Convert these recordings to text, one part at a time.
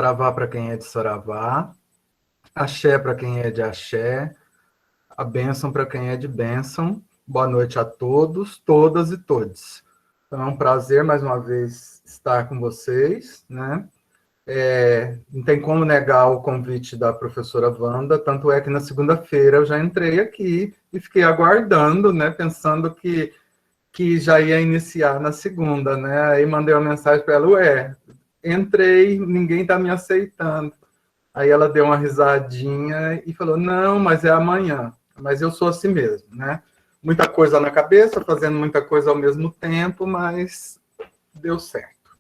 Saravá para quem é de Saravá, axé para quem é de axé, a bênção para quem é de bênção. Boa noite a todos, todas e todes. Então, é um prazer, mais uma vez, estar com vocês, né? Não tem como negar o convite da professora Wanda, tanto é que na segunda-feira eu já entrei aqui e fiquei aguardando, né? Pensando que já ia iniciar na segunda, né? Aí mandei uma mensagem para ela, entrei, ninguém está me aceitando. Aí ela deu uma risadinha e falou, não, mas é amanhã. Mas eu sou assim mesmo, né? Muita coisa na cabeça, fazendo muita coisa ao mesmo tempo, mas deu certo,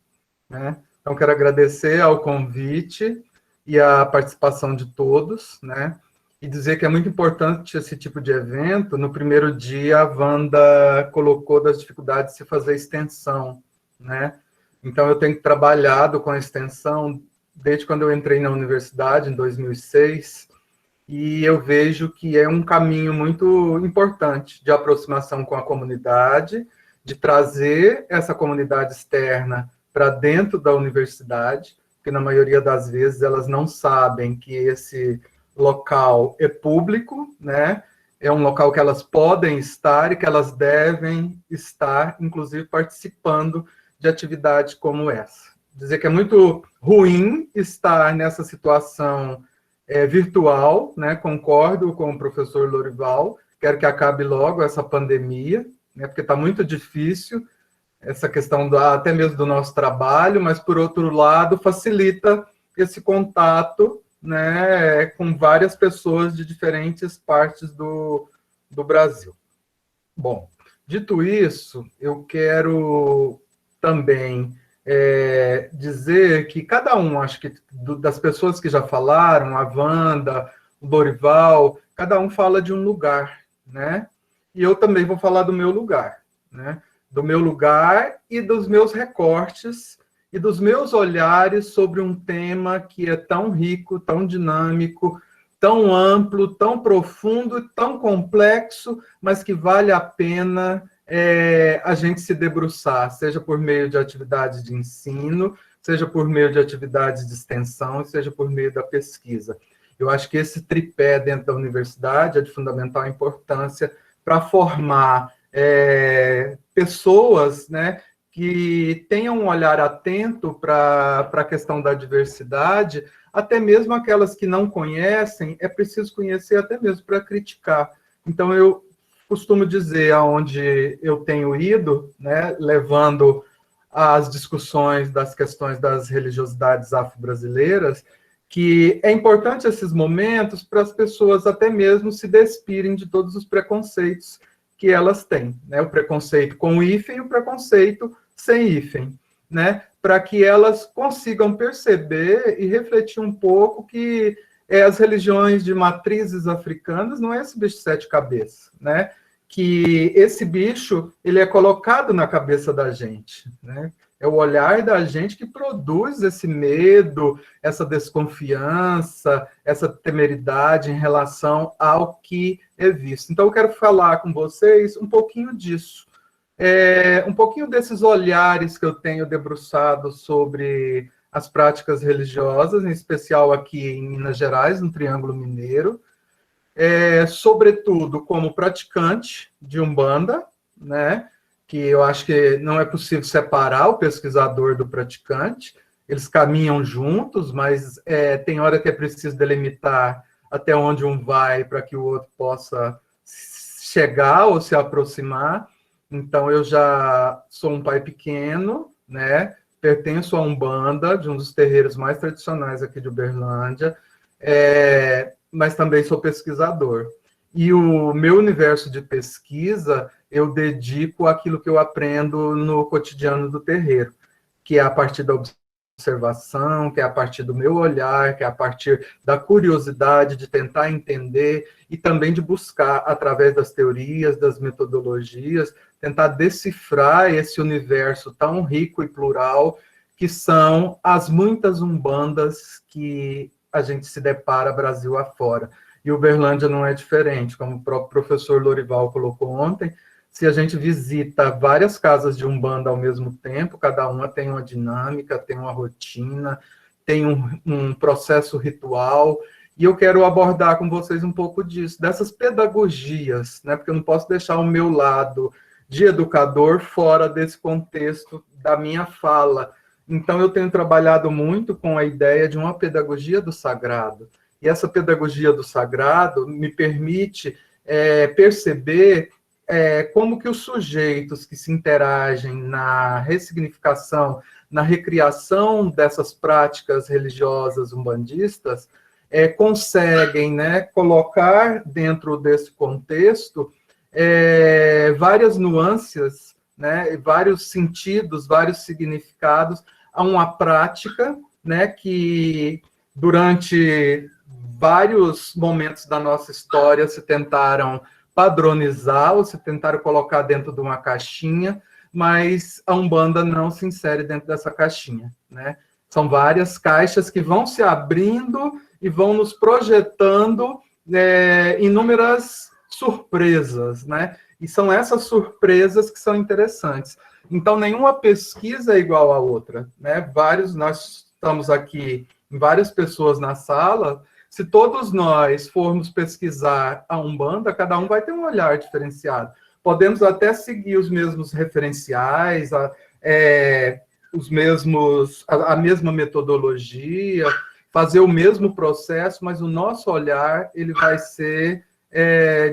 né? Então, quero agradecer ao convite e a participação de todos, né? E dizer que é muito importante esse tipo de evento. No primeiro dia, a Wanda colocou das dificuldades de se fazer extensão, né? Então, eu tenho trabalhado com a extensão desde quando eu entrei na universidade, em 2006, e eu vejo que é um caminho muito importante de aproximação com a comunidade, de trazer essa comunidade externa para dentro da universidade, porque na maioria das vezes elas não sabem que esse local é público, né? É um local que elas podem estar e que elas devem estar, inclusive participando de atividades como essa. Dizer que é muito ruim estar nessa situação virtual, né? Concordo com o professor Lorival, quero que acabe logo essa pandemia, né? Porque está muito difícil essa questão até mesmo do nosso trabalho, mas, por outro lado, facilita esse contato, né, com várias pessoas de diferentes partes do Brasil. Bom, dito isso, eu quero também dizer que cada um, acho que das pessoas que já falaram, a Wanda, o Dorival, cada um fala de um lugar, né? E eu também vou falar do meu lugar, né? Do meu lugar e dos meus recortes e dos meus olhares sobre um tema que é tão rico, tão dinâmico, tão amplo, tão profundo, tão complexo, mas que vale a pena a gente se debruçar, seja por meio de atividades de ensino, seja por meio de atividades de extensão, seja por meio da pesquisa. Eu acho que esse tripé dentro da universidade é de fundamental importância para formar pessoas, né, que tenham um olhar atento para a questão da diversidade, até mesmo aquelas que não conhecem, é preciso conhecer até mesmo para criticar. Então, eu costumo dizer, aonde eu tenho ido, né, levando as discussões das questões das religiosidades afro-brasileiras, que é importante esses momentos para as pessoas até mesmo se despirem de todos os preconceitos que elas têm, né? O preconceito com o hífen e o preconceito sem hífen, né? Para que elas consigam perceber e refletir um pouco que as religiões de matrizes africanas não é esse bicho de 7 cabeças, né? Que esse bicho ele é colocado na cabeça da gente, né? É o olhar da gente que produz esse medo, essa desconfiança, essa temeridade em relação ao que é visto. Então, eu quero falar com vocês um pouquinho disso, um pouquinho desses olhares que eu tenho debruçado sobre as práticas religiosas, em especial aqui em Minas Gerais, no Triângulo Mineiro, sobretudo como praticante de Umbanda, né? Que eu acho que não é possível separar o pesquisador do praticante, eles caminham juntos, mas tem hora que é preciso delimitar até onde um vai para que o outro possa chegar ou se aproximar. Então, eu já sou um pai pequeno, né? Pertenço a Umbanda, de um dos terreiros mais tradicionais aqui de Uberlândia, mas também sou pesquisador. E o meu universo de pesquisa eu dedico àquilo que eu aprendo no cotidiano do terreiro, que é a partir da observação, que é a partir do meu olhar, que é a partir da curiosidade de tentar entender e também de buscar, através das teorias, das metodologias, tentar decifrar esse universo tão rico e plural que são as muitas umbandas que a gente se depara Brasil afora. E Uberlândia não é diferente, como o próprio professor Lorival colocou ontem, se a gente visita várias casas de Umbanda ao mesmo tempo, cada uma tem uma dinâmica, tem uma rotina, tem um processo ritual, e eu quero abordar com vocês um pouco disso, dessas pedagogias, né? Porque eu não posso deixar o meu lado de educador fora desse contexto da minha fala. Então, eu tenho trabalhado muito com a ideia de uma pedagogia do sagrado. E essa pedagogia do sagrado me permite perceber como que os sujeitos que se interagem na ressignificação, na recriação dessas práticas religiosas umbandistas, conseguem, né, colocar dentro desse contexto várias nuances, né, vários sentidos, vários significados a uma prática, né, que durante vários momentos da nossa história se tentaram padronizar ou se tentaram colocar dentro de uma caixinha, mas a Umbanda não se insere dentro dessa caixinha, né? São várias caixas que vão se abrindo e vão nos projetando inúmeras surpresas, né? E são essas surpresas que são interessantes. Então, nenhuma pesquisa é igual à outra, né? Nós estamos aqui, várias pessoas na sala. Se todos nós formos pesquisar a Umbanda, cada um vai ter um olhar diferenciado. Podemos até seguir os mesmos referenciais, a mesma metodologia, fazer o mesmo processo, mas o nosso olhar ele vai ser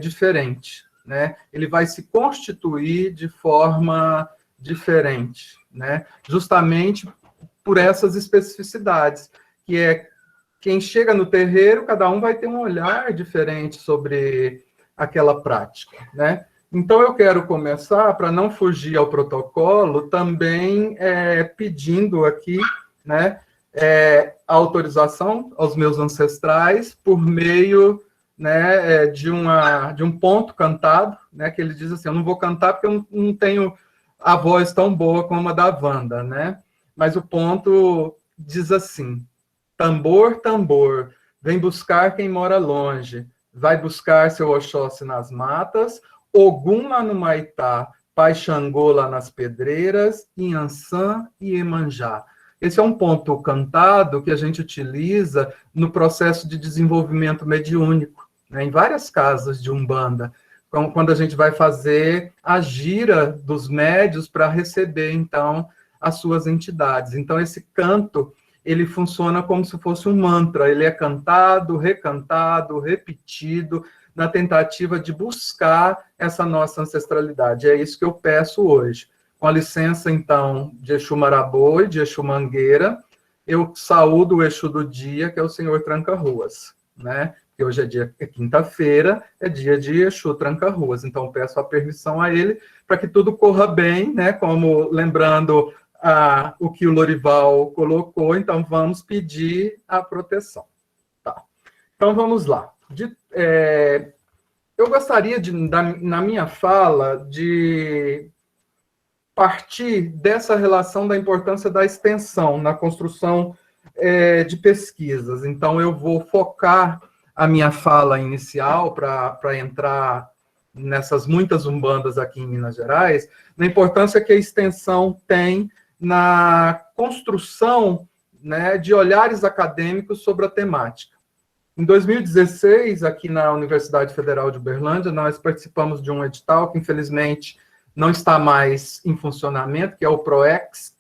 diferente, né? Ele vai se constituir de forma diferente, né? Justamente por essas especificidades, que quem chega no terreiro, cada um vai ter um olhar diferente sobre aquela prática, né? Então, eu quero começar, para não fugir ao protocolo, também pedindo aqui, né, a autorização aos meus ancestrais por meio, né, de um ponto cantado, né, que ele diz assim, eu não vou cantar porque eu não tenho a voz tão boa como a da Wanda, né? Mas o ponto diz assim: tambor, tambor, vem buscar quem mora longe, vai buscar seu Oxóssi nas matas, Ogum lá no Maitá, Pai Xangô lá nas pedreiras, Inhansã e Iemanjá. Esse é um ponto cantado que a gente utiliza no processo de desenvolvimento mediúnico, né, em várias casas de Umbanda, quando a gente vai fazer a gira dos médios para receber, então, as suas entidades. Então, esse canto, ele funciona como se fosse um mantra, ele é cantado, recantado, repetido, na tentativa de buscar essa nossa ancestralidade. É isso que eu peço hoje. Com a licença, então, de Exu Marabô e de Exu Mangueira, eu saúdo o Exu do dia, que é o Senhor Tranca-Ruas, né? Que hoje é quinta-feira, é dia de Exu Tranca-Ruas. Então, peço a permissão a ele para que tudo corra bem, né? Como lembrando o que o Lorival colocou, então vamos pedir a proteção. Tá. Então, vamos lá. Eu gostaria, na minha fala, de partir dessa relação da importância da extensão na construção de pesquisas. Então, eu vou focar a minha fala inicial para entrar nessas muitas umbandas aqui em Minas Gerais, na importância que a extensão tem na construção, né, de olhares acadêmicos sobre a temática. Em 2016, aqui na Universidade Federal de Uberlândia, nós participamos de um edital que, infelizmente, não está mais em funcionamento, que é o PROEX-MEC,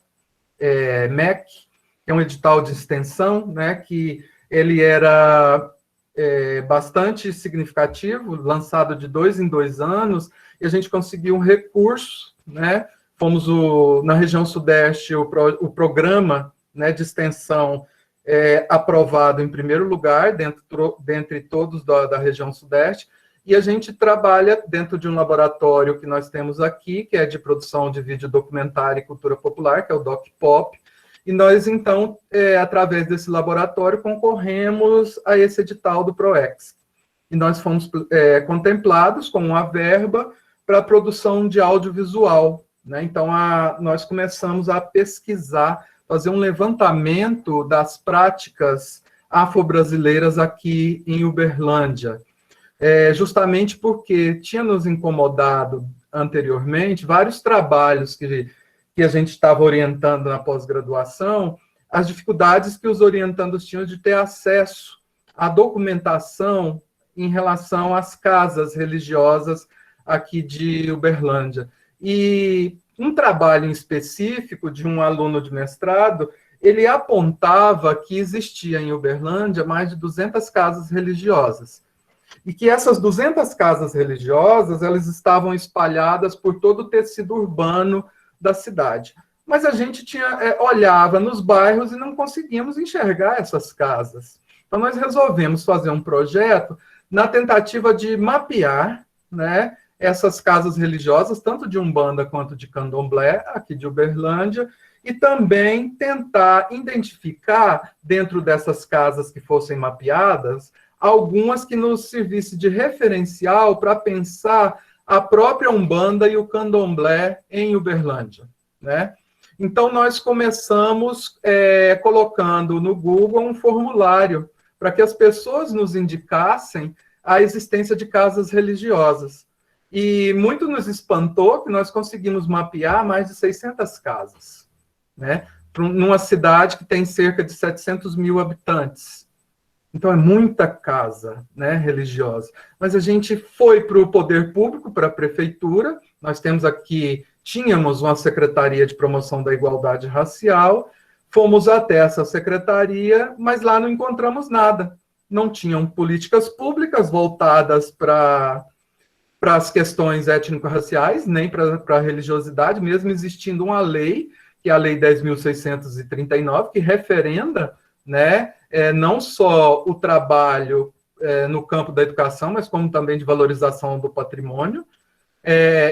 que é um edital de extensão, né, que ele era bastante significativo, lançado de 2 em 2 anos, e a gente conseguiu um recurso, né, fomos na região sudeste, o programa, né, de extensão aprovado em primeiro lugar, dentre todos da região sudeste, e a gente trabalha dentro de um laboratório que nós temos aqui, que é de produção de vídeo documentário e cultura popular, que é o DocPop, e nós, então, através desse laboratório, concorremos a esse edital do PROEX. E nós fomos contemplados com uma verba para a produção de audiovisual, né? Então, nós começamos a pesquisar, fazer um levantamento das práticas afro-brasileiras aqui em Uberlândia, justamente porque tinha nos incomodado anteriormente vários trabalhos que a gente estava orientando na pós-graduação, as dificuldades que os orientandos tinham de ter acesso à documentação em relação às casas religiosas aqui de Uberlândia. E um trabalho em específico de um aluno de mestrado, ele apontava que existia em Uberlândia mais de 200 casas religiosas. E que essas 200 casas religiosas, elas estavam espalhadas por todo o tecido urbano da cidade. Mas a gente olhava nos bairros e não conseguíamos enxergar essas casas. Então, nós resolvemos fazer um projeto na tentativa de mapear, né, essas casas religiosas, tanto de Umbanda quanto de Candomblé, aqui de Uberlândia, e também tentar identificar, dentro dessas casas que fossem mapeadas, algumas que nos servissem de referencial para pensar a própria Umbanda e o Candomblé em Uberlândia, né? Então, nós começamos colocando no Google um formulário para que as pessoas nos indicassem a existência de casas religiosas. E muito nos espantou que nós conseguimos mapear mais de 600 casas, né? Numa cidade que tem cerca de 700 mil habitantes. Então, é muita casa, né, religiosa. Mas a gente foi para o poder público, para a prefeitura. Nós tínhamos uma Secretaria de Promoção da Igualdade Racial, fomos até essa secretaria, mas lá não encontramos nada. Não tinham políticas públicas voltadas para as questões étnico-raciais, nem para a religiosidade, mesmo existindo uma lei, que é a Lei 10.639, que referenda, né, não só o trabalho no campo da educação, mas como também de valorização do patrimônio.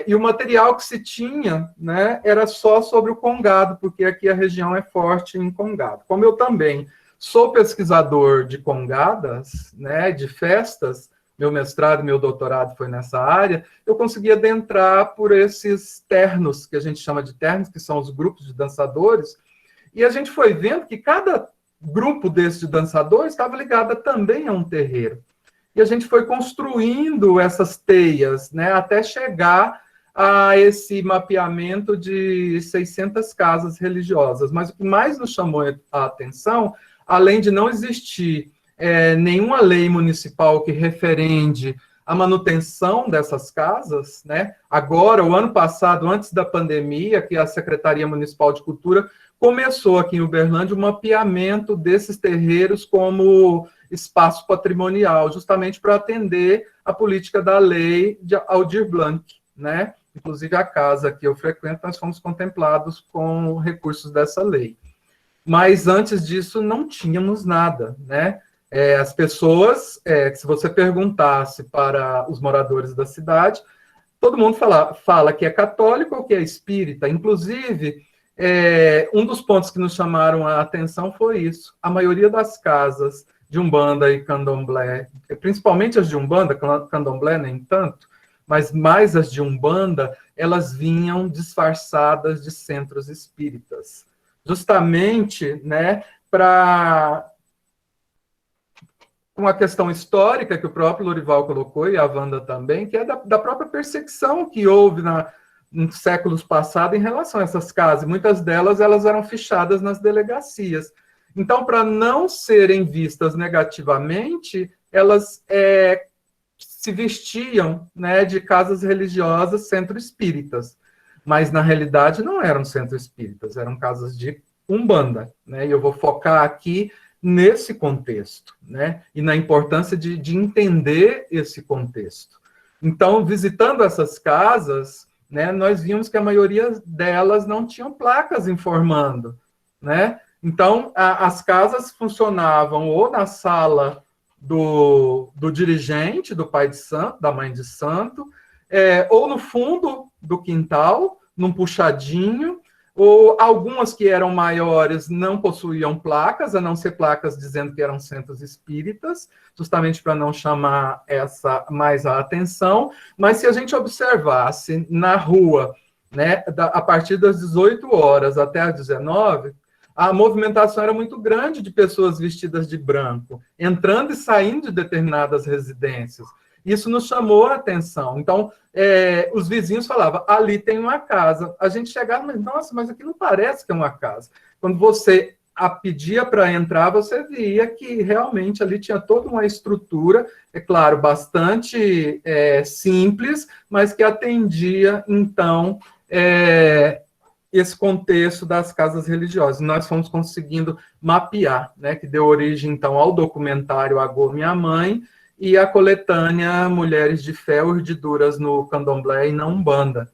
E o material que se tinha, né, era só sobre o congado, porque aqui a região é forte em congado. Como eu também sou pesquisador de congadas, né, de festas, meu mestrado e meu doutorado foi nessa área, eu consegui adentrar por esses ternos, que a gente chama de ternos, que são os grupos de dançadores, e a gente foi vendo que cada grupo desses de dançadores estava ligado também a um terreiro. E a gente foi construindo essas teias, né, até chegar a esse mapeamento de 600 casas religiosas. Mas o que mais nos chamou a atenção, além de não existir nenhuma lei municipal que referende a manutenção dessas casas, né? Agora, o ano passado, antes da pandemia, que a Secretaria Municipal de Cultura começou aqui em Uberlândia o mapeamento desses terreiros como espaço patrimonial, justamente para atender a política da lei de Aldir Blanc, né? Inclusive, a casa que eu frequento, nós fomos contemplados com recursos dessa lei. Mas, antes disso, não tínhamos nada, né? As pessoas, se você perguntasse para os moradores da cidade, todo mundo fala que é católico ou que é espírita. Inclusive, um dos pontos que nos chamaram a atenção foi isso. A maioria das casas de Umbanda e Candomblé, principalmente as de Umbanda, Candomblé nem tanto, mas mais as de Umbanda, elas vinham disfarçadas de centros espíritas. Justamente, né, para uma questão histórica que o próprio Lorival colocou, e a Wanda também, que é da própria perseguição que houve nos séculos passados em relação a essas casas. Muitas delas elas eram fichadas nas delegacias. Então, para não serem vistas negativamente, elas se vestiam, né, de casas religiosas centro-espíritas. Mas, na realidade, não eram centro-espíritas, eram casas de Umbanda, né? E eu vou focar aqui nesse contexto, né? E na importância de entender esse contexto. Então, visitando essas casas, né, nós vimos que a maioria delas não tinham placas informando, né? Então, as casas funcionavam ou na sala do dirigente, do pai de santo, da mãe de santo, ou no fundo do quintal, num puxadinho, ou algumas que eram maiores não possuíam placas, a não ser placas dizendo que eram centros espíritas, justamente para não chamar mais a atenção. Mas se a gente observasse na rua, né, a partir das 18 horas até as 19, a movimentação era muito grande de pessoas vestidas de branco, entrando e saindo de determinadas residências. Isso nos chamou a atenção. Então, os vizinhos falavam, ali tem uma casa. A gente chegava, mas, nossa, mas aqui não parece que é uma casa. Quando você pedia para entrar, você via que realmente ali tinha toda uma estrutura, é claro, bastante simples, mas que atendia, então, esse contexto das casas religiosas. Nós fomos conseguindo mapear, né, que deu origem, então, ao documentário Agô Minha Mãe e a coletânea Mulheres de Fé, Urdiduras no Candomblé e na Umbanda.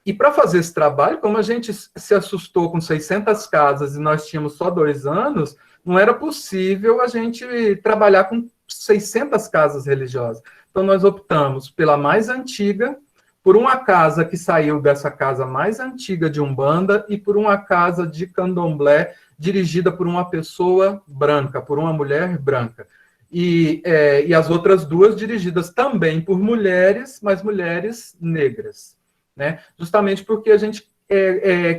E para fazer esse trabalho, como a gente se assustou com 600 casas e nós tínhamos só 2 anos, não era possível a gente trabalhar com 600 casas religiosas. Então, nós optamos pela mais antiga, por uma casa que saiu dessa casa mais antiga de Umbanda e por uma casa de Candomblé dirigida por uma pessoa branca, por uma mulher branca. E as outras 2 dirigidas também por mulheres, mas mulheres negras, né? Justamente porque a gente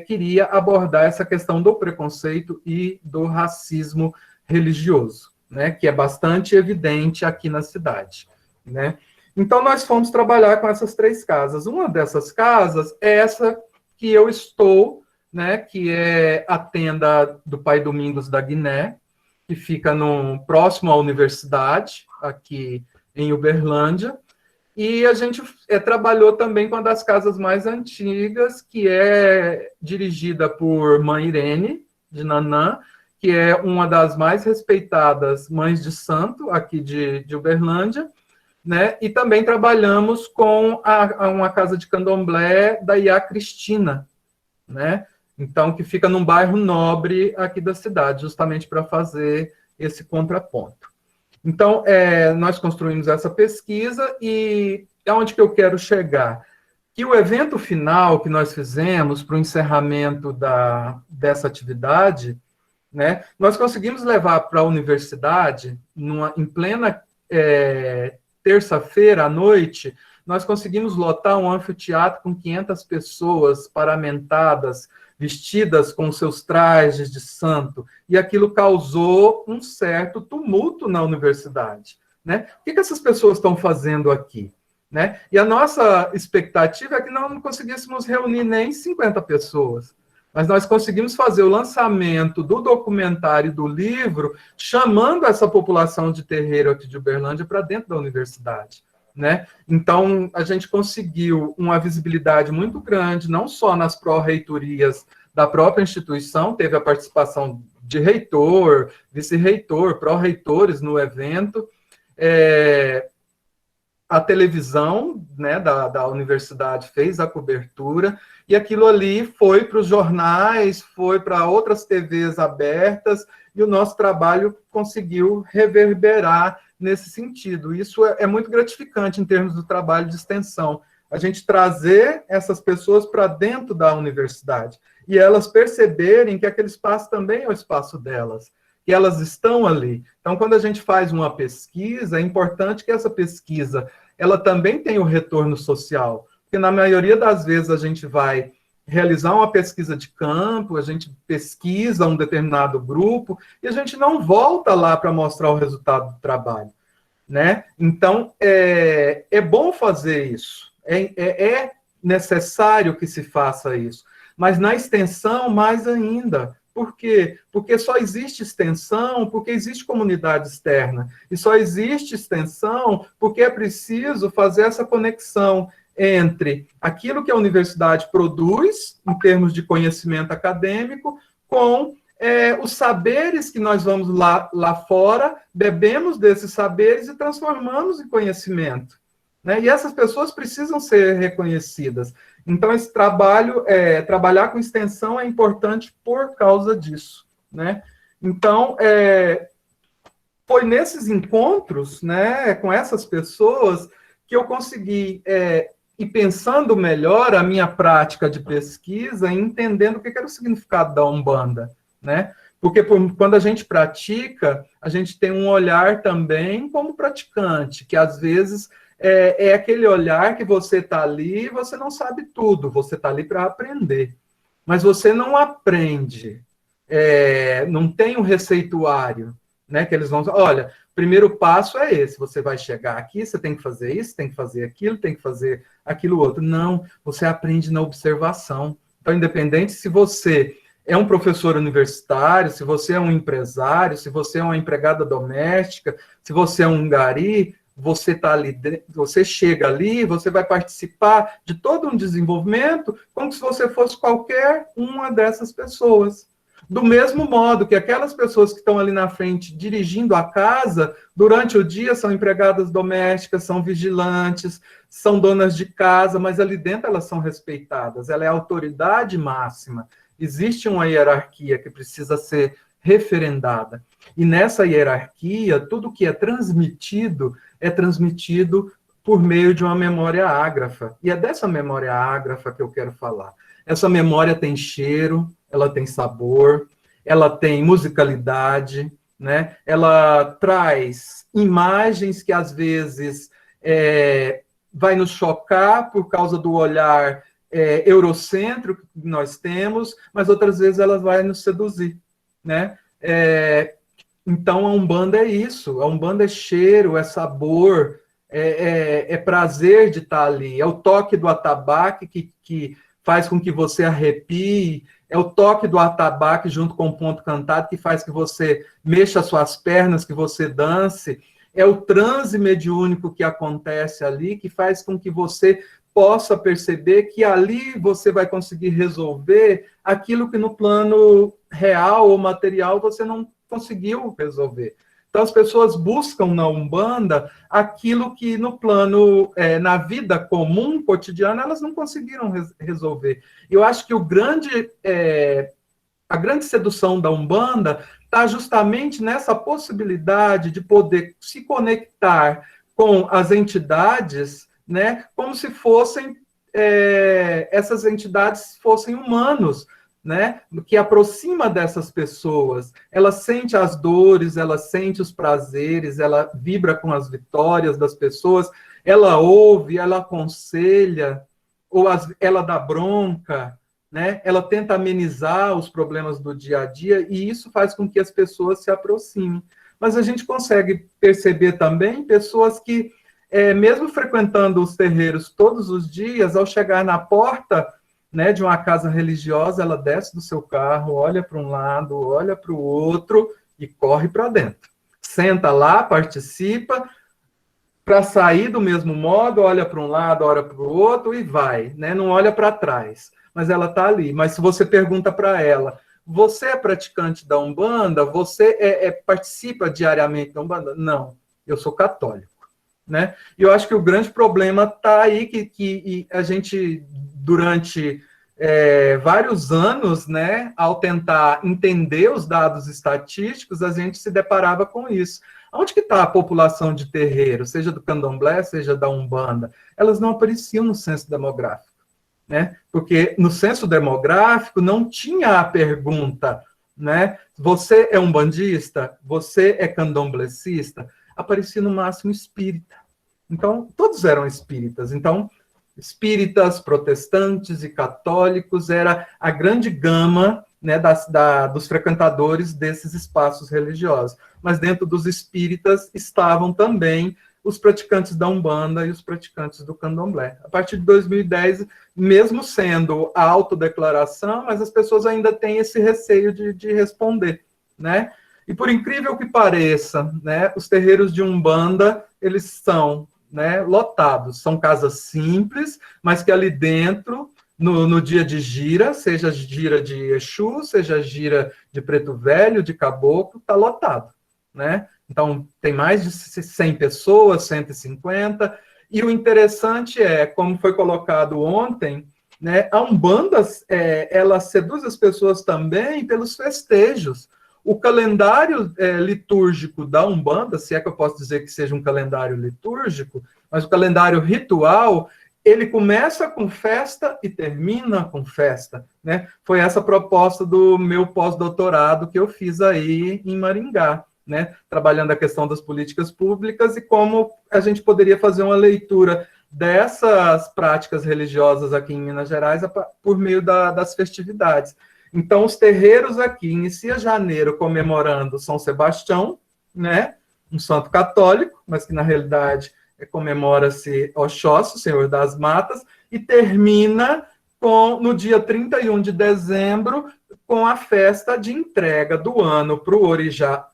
queria abordar essa questão do preconceito e do racismo religioso, né? Que é bastante evidente aqui na cidade, né? Então, nós fomos trabalhar com essas 3 casas. Uma dessas casas é essa que eu estou, né, que é a tenda do Pai Domingos da Guiné, que fica próximo à universidade, aqui em Uberlândia. E a gente trabalhou também com uma das casas mais antigas, que é dirigida por Mãe Irene, de Nanã, que é uma das mais respeitadas mães de santo aqui de Uberlândia, né? E também trabalhamos com uma casa de candomblé da Iá Cristina, né? Então, que fica num bairro nobre aqui da cidade, justamente para fazer esse contraponto. Então, nós construímos essa pesquisa e é onde que eu quero chegar. Que o evento final que nós fizemos para o encerramento dessa atividade, né, nós conseguimos levar para a universidade, em plena terça-feira à noite, nós conseguimos lotar um anfiteatro com 500 pessoas paramentadas, vestidas com seus trajes de santo, e aquilo causou um certo tumulto na universidade, né? O que essas pessoas estão fazendo aqui, né? E a nossa expectativa é que não conseguíssemos reunir nem 50 pessoas, mas nós conseguimos fazer o lançamento do documentário do livro, chamando essa população de terreiro aqui de Uberlândia para dentro da universidade, né? Então, a gente conseguiu uma visibilidade muito grande, não só nas pró-reitorias da própria instituição, teve a participação de reitor, vice-reitor, pró-reitores no evento, a televisão, né, da universidade fez a cobertura, e aquilo ali foi para os jornais, foi para outras TVs abertas, e o nosso trabalho conseguiu reverberar nesse sentido. Isso é muito gratificante em termos do trabalho de extensão, a gente trazer essas pessoas para dentro da universidade, e elas perceberem que aquele espaço também é o espaço delas, que elas estão ali. Então, quando a gente faz uma pesquisa, é importante que essa pesquisa ela também tenha o retorno social, porque na maioria das vezes a gente vai realizar uma pesquisa de campo, a gente pesquisa um determinado grupo, e a gente não volta lá para mostrar o resultado do trabalho, né? Então, é bom fazer isso, é necessário que se faça isso, mas na extensão, mais ainda. Por quê? Porque só existe extensão porque existe comunidade externa. E só existe extensão porque é preciso fazer essa conexão entre aquilo que a universidade produz, em termos de conhecimento acadêmico, com os saberes que nós vamos lá fora, bebemos desses saberes e transformamos em conhecimento, né? E essas pessoas precisam ser reconhecidas. Então, esse trabalho, trabalhar com extensão é importante por causa disso, né? Então, foi nesses encontros, né, com essas pessoas que eu consegui ir pensando melhor a minha prática de pesquisa e entendendo o que era o significado da Umbanda, né? Porque quando a gente pratica, a gente tem um olhar também como praticante, que às vezes é aquele olhar que você está ali e você não sabe tudo, você está ali para aprender. Mas você não aprende, não tem um receituário, né, que eles vão dizer, olha, o primeiro passo é esse, você vai chegar aqui, você tem que fazer isso, tem que fazer aquilo, tem que fazer aquilo outro. Não, você aprende na observação. Então, independente se você é um professor universitário, se você é um empresário, se você é uma empregada doméstica, se você é um gari, você tá ali, você chega ali, você vai participar de todo um desenvolvimento como se você fosse qualquer uma dessas pessoas. Do mesmo modo que aquelas pessoas que estão ali na frente dirigindo a casa, durante o dia são empregadas domésticas, são vigilantes, são donas de casa, mas ali dentro elas são respeitadas, ela é a autoridade máxima. Existe uma hierarquia que precisa ser referendada. E nessa hierarquia, tudo que é transmitido por meio de uma memória ágrafa. E é dessa memória ágrafa que eu quero falar. Essa memória tem cheiro, ela tem sabor, ela tem musicalidade, né? Ela traz imagens que, às vezes, vai nos chocar por causa do olhar eurocêntrico que nós temos, mas outras vezes ela vai nos seduzir, né? Então, a Umbanda é isso, a Umbanda é cheiro, é sabor, é prazer de estar ali, é o toque do atabaque que faz com que você arrepie, é o toque do atabaque junto com o ponto cantado que faz que você mexa suas pernas, que você dance, é o transe mediúnico que acontece ali, que faz com que você possa perceber que ali você vai conseguir resolver aquilo que no plano real ou material você não conseguiu resolver. Então, as pessoas buscam na Umbanda aquilo que no plano, na vida comum, cotidiana, elas não conseguiram resolver. Eu acho que a grande sedução da Umbanda está justamente nessa possibilidade de poder se conectar com as entidades, né, como se fossem, essas entidades fossem humanos, né, que aproxima dessas pessoas. Ela sente as dores, ela sente os prazeres, ela vibra com as vitórias das pessoas, ela ouve, ela aconselha, ela dá bronca, né, ela tenta amenizar os problemas do dia a dia, e isso faz com que as pessoas se aproximem. Mas a gente consegue perceber também pessoas que, mesmo frequentando os terreiros todos os dias, ao chegar na porta, né, de uma casa religiosa, ela desce do seu carro, olha para um lado, olha para o outro e corre para dentro. Senta lá, participa, para sair do mesmo modo, olha para um lado, olha para o outro e vai, né? Não olha para trás, mas ela está ali. Mas se você pergunta para ela, você é praticante da Umbanda? Você participa diariamente da Umbanda? Não, eu sou católico. Né? E eu acho que o grande problema está aí, que a gente, durante vários anos, né, ao tentar entender os dados estatísticos, a gente se deparava com isso. Onde que está a população de terreiro, seja do candomblé, seja da Umbanda? Elas não apareciam no censo demográfico, né? Porque no censo demográfico não tinha a pergunta, né? Você é umbandista? Você é candomblessista? Aparecia no máximo espírita. Então, todos eram espíritas. Então, espíritas, protestantes e católicos era a grande gama, né, dos frequentadores desses espaços religiosos. Mas dentro dos espíritas estavam também os praticantes da Umbanda e os praticantes do Candomblé. A partir de 2010, mesmo sendo a autodeclaração, mas as pessoas ainda têm esse receio de responder, né? E por incrível que pareça, né, os terreiros de Umbanda, eles são, né, lotados. São casas simples, mas que ali dentro, no dia de gira, seja gira de Exu, seja gira de Preto Velho, de Caboclo, está lotado, né? Então, tem mais de 100 pessoas, 150, e o interessante como foi colocado ontem, né, a Umbanda, ela seduz as pessoas também pelos festejos. O calendário litúrgico da Umbanda, se é que eu posso dizer que seja um calendário litúrgico, mas o calendário ritual, ele começa com festa e termina com festa, né? Foi essa a proposta do meu pós-doutorado que eu fiz aí em Maringá, né? Trabalhando a questão das políticas públicas e como a gente poderia fazer uma leitura dessas práticas religiosas aqui em Minas Gerais por meio das festividades. Então, os terreiros aqui inicia janeiro comemorando São Sebastião, né? Um santo católico, mas que na realidade comemora-se Oxóssi, Senhor das Matas, e termina no dia 31 de dezembro, com a festa de entrega do ano para o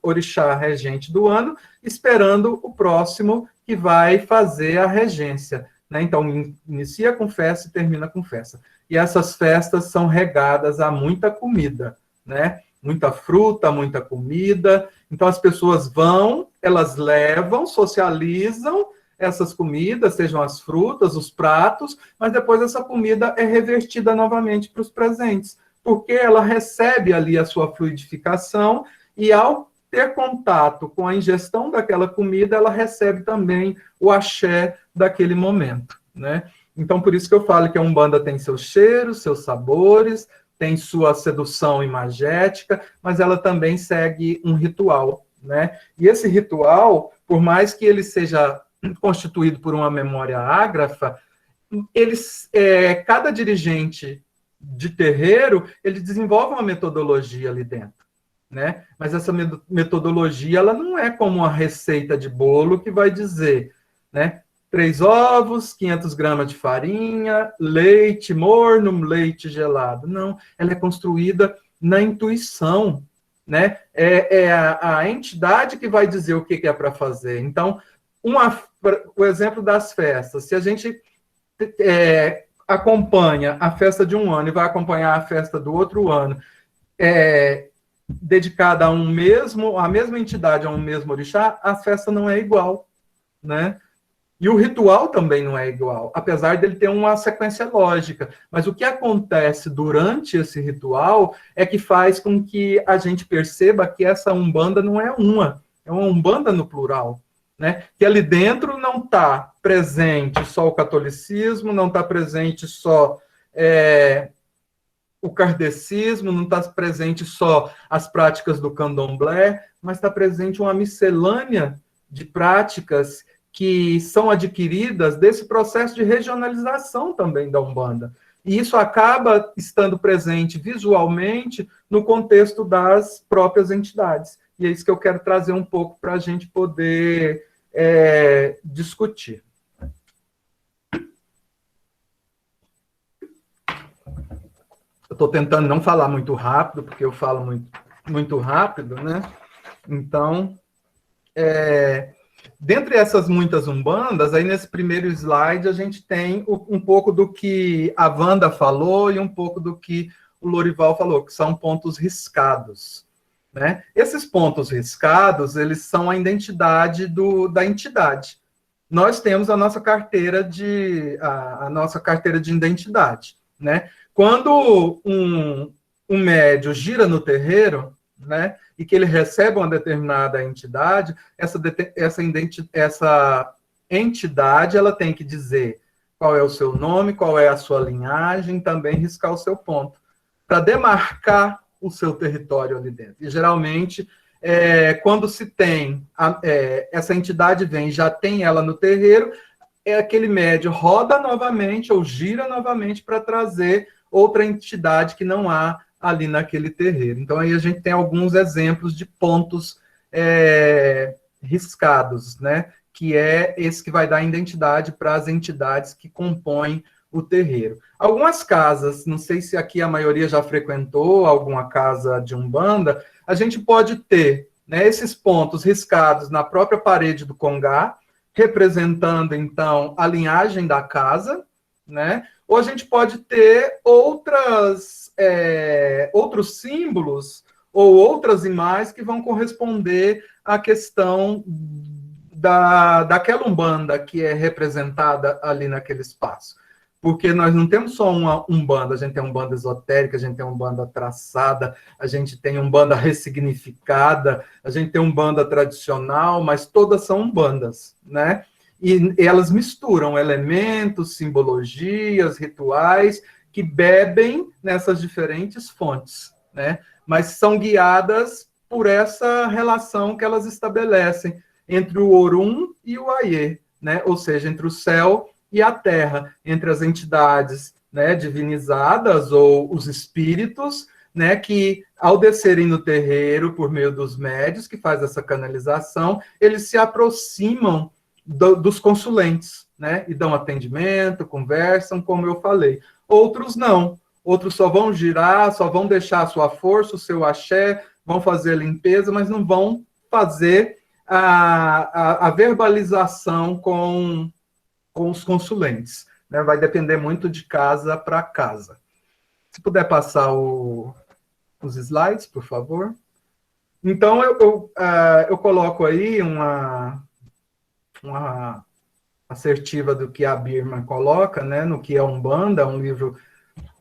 orixá regente do ano, esperando o próximo que vai fazer a regência. Né? Então, inicia com festa e termina com festa. E essas festas são regadas a muita comida, né? Muita fruta, muita comida. Então, as pessoas vão, elas levam, socializam essas comidas, sejam as frutas, os pratos, mas depois essa comida é revertida novamente para os presentes, porque ela recebe ali a sua fluidificação e, ao ter contato com a ingestão daquela comida, ela recebe também o axé daquele momento, né? Então, por isso que eu falo que a Umbanda tem seus cheiros, seus sabores, tem sua sedução imagética, mas ela também segue um ritual, né? E esse ritual, por mais que ele seja constituído por uma memória ágrafa, cada dirigente de terreiro, ele desenvolve uma metodologia ali dentro, né? Mas essa metodologia, ela não é como uma receita de bolo que vai dizer, né? 3 ovos, 500 gramas de farinha, leite morno, leite gelado. Não, ela é construída na intuição, né? É a entidade que vai dizer o que é para fazer. Então, o exemplo das festas, se a gente acompanha a festa de um ano e vai acompanhar a festa do outro ano, dedicada a mesma entidade, a um mesmo orixá, a festa não é igual, né? E o ritual também não é igual, apesar dele ter uma sequência lógica. Mas o que acontece durante esse ritual é que faz com que a gente perceba que essa Umbanda não é uma Umbanda no plural, né? Que ali dentro não está presente só o catolicismo, não está presente só o kardecismo, não está presente só as práticas do candomblé, mas está presente uma miscelânea de práticas que são adquiridas desse processo de regionalização também da Umbanda. E isso acaba estando presente visualmente no contexto das próprias entidades. E é isso que eu quero trazer um pouco para a gente poder discutir. Eu estou tentando não falar muito rápido, porque eu falo muito, muito rápido, né? Então, dentre essas muitas umbandas, aí nesse primeiro slide a gente tem um pouco do que a Wanda falou e um pouco do que o Lorival falou, que são pontos riscados, né? Esses pontos riscados, eles são a identidade da entidade. Nós temos a nossa carteira de identidade, né? Quando um médium gira no terreiro, né, e que ele recebe uma determinada entidade, essa entidade ela tem que dizer qual é o seu nome, qual é a sua linhagem, também riscar o seu ponto, para demarcar o seu território ali dentro. E geralmente, quando se tem, essa entidade vem, já tem ela no terreiro, aquele médium roda novamente ou gira novamente para trazer outra entidade que não há ali naquele terreiro. Então, aí a gente tem alguns exemplos de pontos riscados, né? Que é esse que vai dar identidade para as entidades que compõem o terreiro. Algumas casas, não sei se aqui a maioria já frequentou alguma casa de Umbanda, a gente pode ter, né, esses pontos riscados na própria parede do congá, representando, então, a linhagem da casa, né? Ou a gente pode ter outros símbolos ou outras imagens que vão corresponder à questão daquela Umbanda que é representada ali naquele espaço. Porque nós não temos só uma Umbanda, a gente tem Umbanda esotérica, a gente tem Umbanda traçada, a gente tem Umbanda ressignificada, a gente tem Umbanda tradicional, mas todas são Umbandas, né? E elas misturam elementos, simbologias, rituais, que bebem nessas diferentes fontes, né? Mas são guiadas por essa relação que elas estabelecem entre o Orum e o Aie, né? Ou seja, entre o céu e a terra, entre as entidades, né, divinizadas ou os espíritos, né, que ao descerem no terreiro por meio dos médios que faz essa canalização, eles se aproximam dos consulentes, né? E dão atendimento, conversam, como eu falei. Outros não. Outros só vão girar, só vão deixar a sua força, o seu axé, vão fazer a limpeza, mas não vão fazer a verbalização com os consulentes, né? Vai depender muito de casa para casa. Se puder passar os slides, por favor. Então, eu coloco aí uma assertiva do que a Birman coloca, né, no que é Umbanda, um livro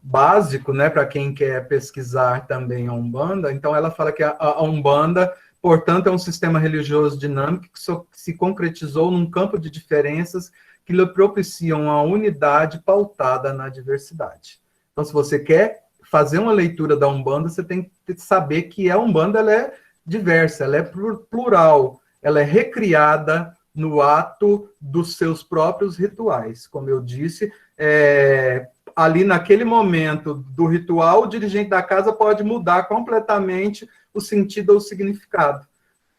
básico, né, para quem quer pesquisar também a Umbanda. Então, ela fala que a Umbanda, portanto, é um sistema religioso dinâmico que se concretizou num campo de diferenças que lhe propiciam a unidade pautada na diversidade. Então, se você quer fazer uma leitura da Umbanda, você tem que saber que a Umbanda ela é diversa, ela é plural, ela é recriada no ato dos seus próprios rituais. Como eu disse, ali naquele momento do ritual, o dirigente da casa pode mudar completamente o sentido ou o significado.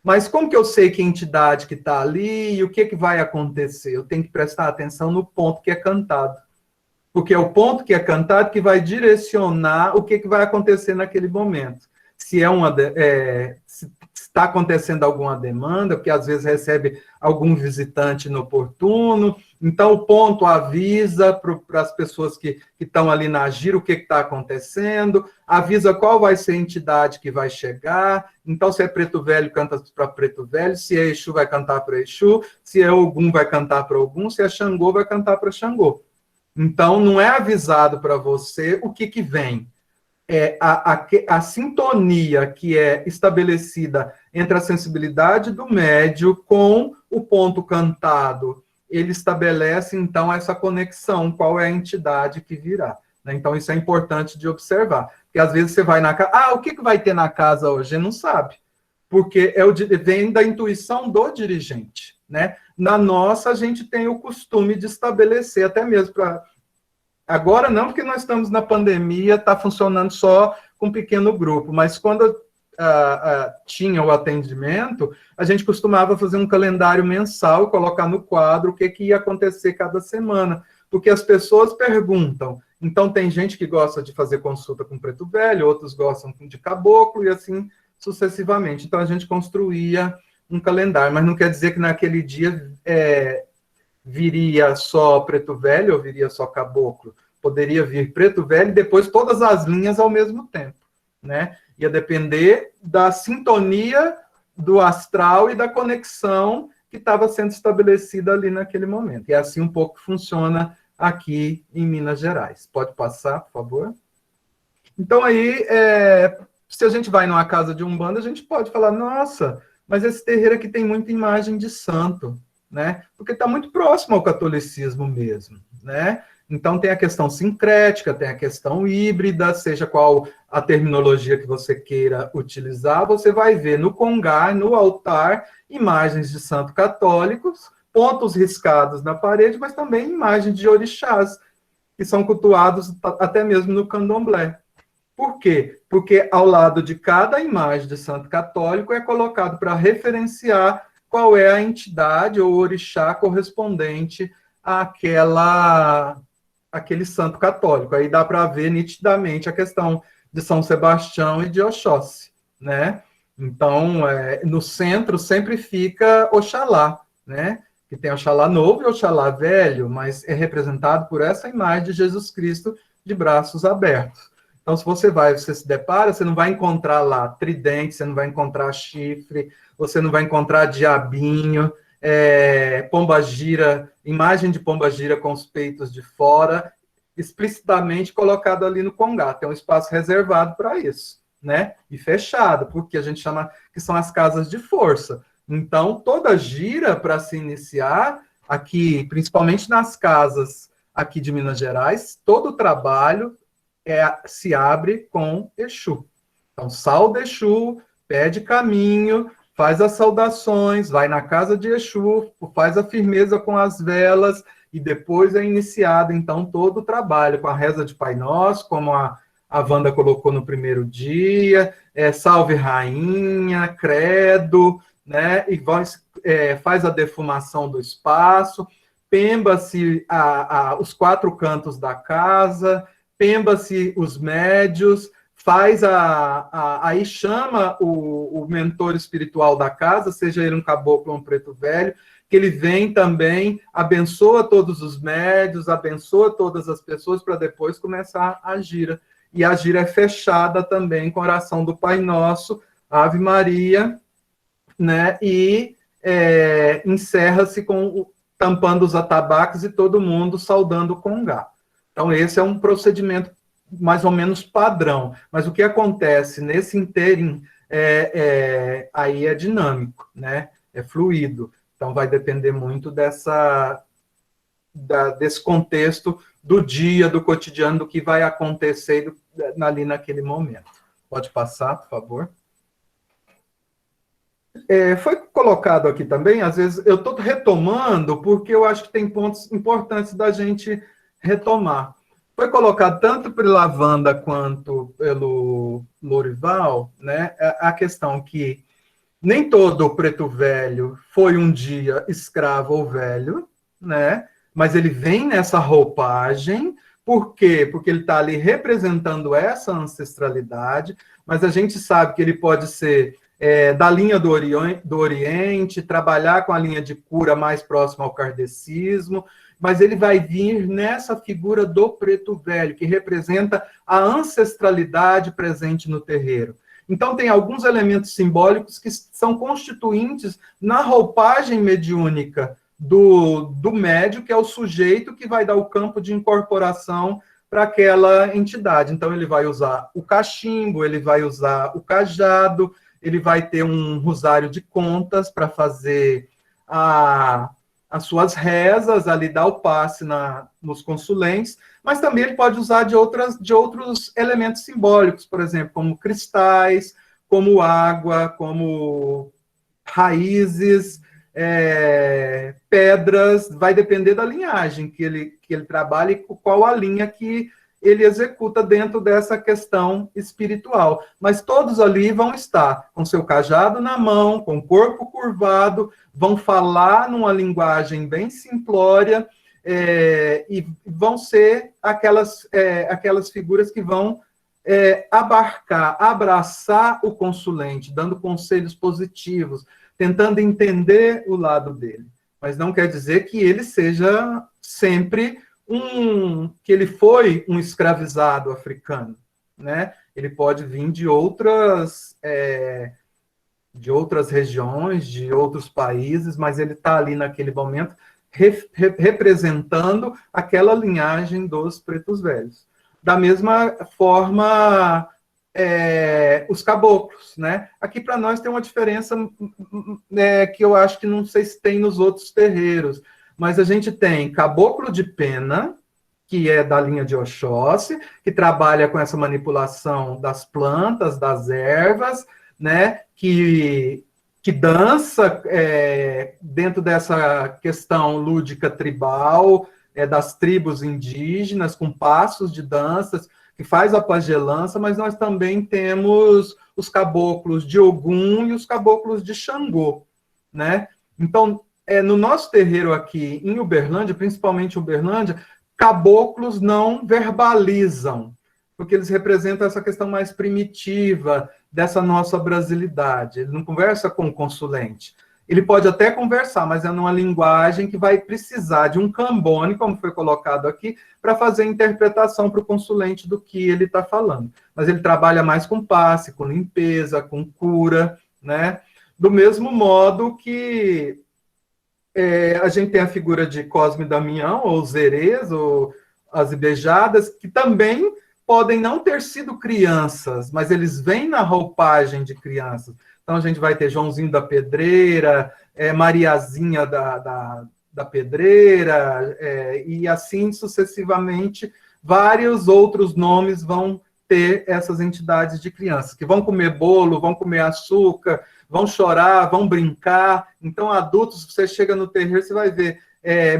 Mas como que eu sei que entidade que está ali e o que vai acontecer? Eu tenho que prestar atenção no ponto que é cantado. Porque é o ponto que é cantado que vai direcionar o que vai acontecer naquele momento. Se está acontecendo alguma demanda, porque às vezes recebe algum visitante inoportuno, então o ponto avisa para as pessoas que estão ali na gira o que está acontecendo, avisa qual vai ser a entidade que vai chegar, então se é Preto Velho, canta para Preto Velho, se é Exu, vai cantar para Exu, se é Ogum, vai cantar para Ogum, se é Xangô, vai cantar para Xangô. Então, não é avisado para você o que vem. É a sintonia que é estabelecida entre a sensibilidade do médio com o ponto cantado. Ele estabelece, então, essa conexão, qual é a entidade que virá. Né? Então, isso é importante de observar. Porque, às vezes, você vai na casa... o que vai ter na casa hoje? Você não sabe. Porque vem da intuição do dirigente. Né? Na nossa, a gente tem o costume de estabelecer, até mesmo para... Agora não, porque nós estamos na pandemia, está funcionando só com um pequeno grupo, mas quando tinha o atendimento, a gente costumava fazer um calendário mensal, colocar no quadro o que ia acontecer cada semana, porque as pessoas perguntam. Então, tem gente que gosta de fazer consulta com Preto Velho, outros gostam de Caboclo, e assim sucessivamente. Então, a gente construía um calendário, mas não quer dizer que naquele dia viria só Preto Velho ou viria só Caboclo. Poderia vir Preto Velho e depois todas as linhas ao mesmo tempo, né? Ia depender da sintonia do astral e da conexão que estava sendo estabelecida ali naquele momento. E é assim um pouco que funciona aqui em Minas Gerais. Pode passar, por favor? Então, aí, se a gente vai numa casa de Umbanda, a gente pode falar, nossa, mas esse terreiro aqui tem muita imagem de santo, né? Porque está muito próximo ao catolicismo mesmo, né? Então, tem a questão sincrética, tem a questão híbrida, seja qual a terminologia que você queira utilizar, você vai ver no congá, no altar, imagens de santos católicos, pontos riscados na parede, mas também imagens de orixás, que são cultuados até mesmo no candomblé. Por quê? Porque ao lado de cada imagem de santo católico é colocado para referenciar qual é a entidade ou orixá correspondente àquele santo católico. Aí dá para ver nitidamente a questão de São Sebastião e de Oxóssi, né? Então, no centro sempre fica Oxalá, né? Que tem Oxalá novo e Oxalá velho, mas é representado por essa imagem de Jesus Cristo de braços abertos. Então, se você se depara, você não vai encontrar lá tridente, você não vai encontrar chifre, você não vai encontrar diabinho, pombagira, imagem de pombagira com os peitos de fora, explicitamente colocado ali no congá. Tem um espaço reservado para isso, né? E fechado, porque a gente chama que são as casas de força. Então, toda gira para se iniciar aqui, principalmente nas casas aqui de Minas Gerais, todo o trabalho se abre com Exu. Então, salda Exu, pede caminho, faz as saudações, vai na casa de Exu, faz a firmeza com as velas, e depois é iniciado, então, todo o trabalho, com a reza de Pai Nosso, como a Wanda colocou no primeiro dia, Salve Rainha, Credo, né? E faz a defumação do espaço, pemba-se os 4 cantos da casa, pemba-se os médios, aí chama o mentor espiritual da casa, seja ele um caboclo ou um preto velho, que ele vem também, abençoa todos os médios, abençoa todas as pessoas, para depois começar a gira. E a gira é fechada também com a oração do Pai Nosso, Ave Maria, né? E encerra-se tampando os atabaques e todo mundo saudando o congá. Então, esse é um procedimento mais ou menos padrão. Mas o que acontece nesse inteirinho aí é dinâmico, né? É fluido. Então, vai depender muito desse contexto do dia, do cotidiano, do que vai acontecer ali naquele momento. Pode passar, por favor. Foi colocado aqui também, às vezes, eu estou retomando, porque eu acho que tem pontos importantes da gente retomar. Foi colocado tanto pela Lavanda quanto pelo Lorival, né, a questão que nem todo preto velho foi um dia escravo ou velho, né, mas ele vem nessa roupagem. Por quê? Porque ele está ali representando essa ancestralidade, mas a gente sabe que ele pode ser da linha do Oriente, trabalhar com a linha de cura mais próxima ao kardecismo, mas ele vai vir nessa figura do preto velho, que representa a ancestralidade presente no terreiro. Então, tem alguns elementos simbólicos que são constituintes na roupagem mediúnica do médio, que é o sujeito que vai dar o campo de incorporação para aquela entidade. Então, ele vai usar o cachimbo, ele vai usar o cajado, ele vai ter um rosário de contas para fazer as suas rezas, ali dar o passe nos consulentes, mas também ele pode usar de outros elementos simbólicos, por exemplo, como cristais, como água, como raízes, pedras, vai depender da linhagem que ele trabalha e qual a linha que ele executa dentro dessa questão espiritual. Mas todos ali vão estar com seu cajado na mão, com o corpo curvado, vão falar numa linguagem bem simplória, e vão ser aquelas figuras que vão abraçar o consulente, dando conselhos positivos, tentando entender o lado dele. Mas não quer dizer que ele seja sempre que ele foi um escravizado africano, né? Ele pode vir de outras regiões, de outros países, mas ele está ali naquele momento representando aquela linhagem dos pretos velhos. Da mesma forma, os caboclos, né? Aqui para nós tem uma diferença que eu acho que não sei se tem nos outros terreiros, mas a gente tem caboclo de pena, que é da linha de Oxóssi, que trabalha com essa manipulação das plantas, das ervas, né? Que dança dentro dessa questão lúdica tribal, das tribos indígenas, com passos de danças, que faz a pagelança, mas nós também temos os caboclos de Ogum e os caboclos de Xangô, né? Então, no nosso terreiro aqui em Uberlândia, principalmente Uberlândia, caboclos não verbalizam, porque eles representam essa questão mais primitiva dessa nossa brasilidade. Ele não conversa com o consulente. Ele pode até conversar, mas é numa linguagem que vai precisar de um cambone, como foi colocado aqui, para fazer a interpretação para o consulente do que ele está falando. Mas ele trabalha mais com passe, com limpeza, com cura, né? Do mesmo modo que a gente tem a figura de Cosme e Damião, ou os Zerês, ou as Ibejadas, que também podem não ter sido crianças, mas eles vêm na roupagem de crianças. Então, a gente vai ter Joãozinho da Pedreira, Mariazinha da Pedreira, e assim sucessivamente, vários outros nomes vão ter essas entidades de crianças, que vão comer bolo, vão comer açúcar, vão chorar, vão brincar. Então, adultos, você chega no terreiro, você vai ver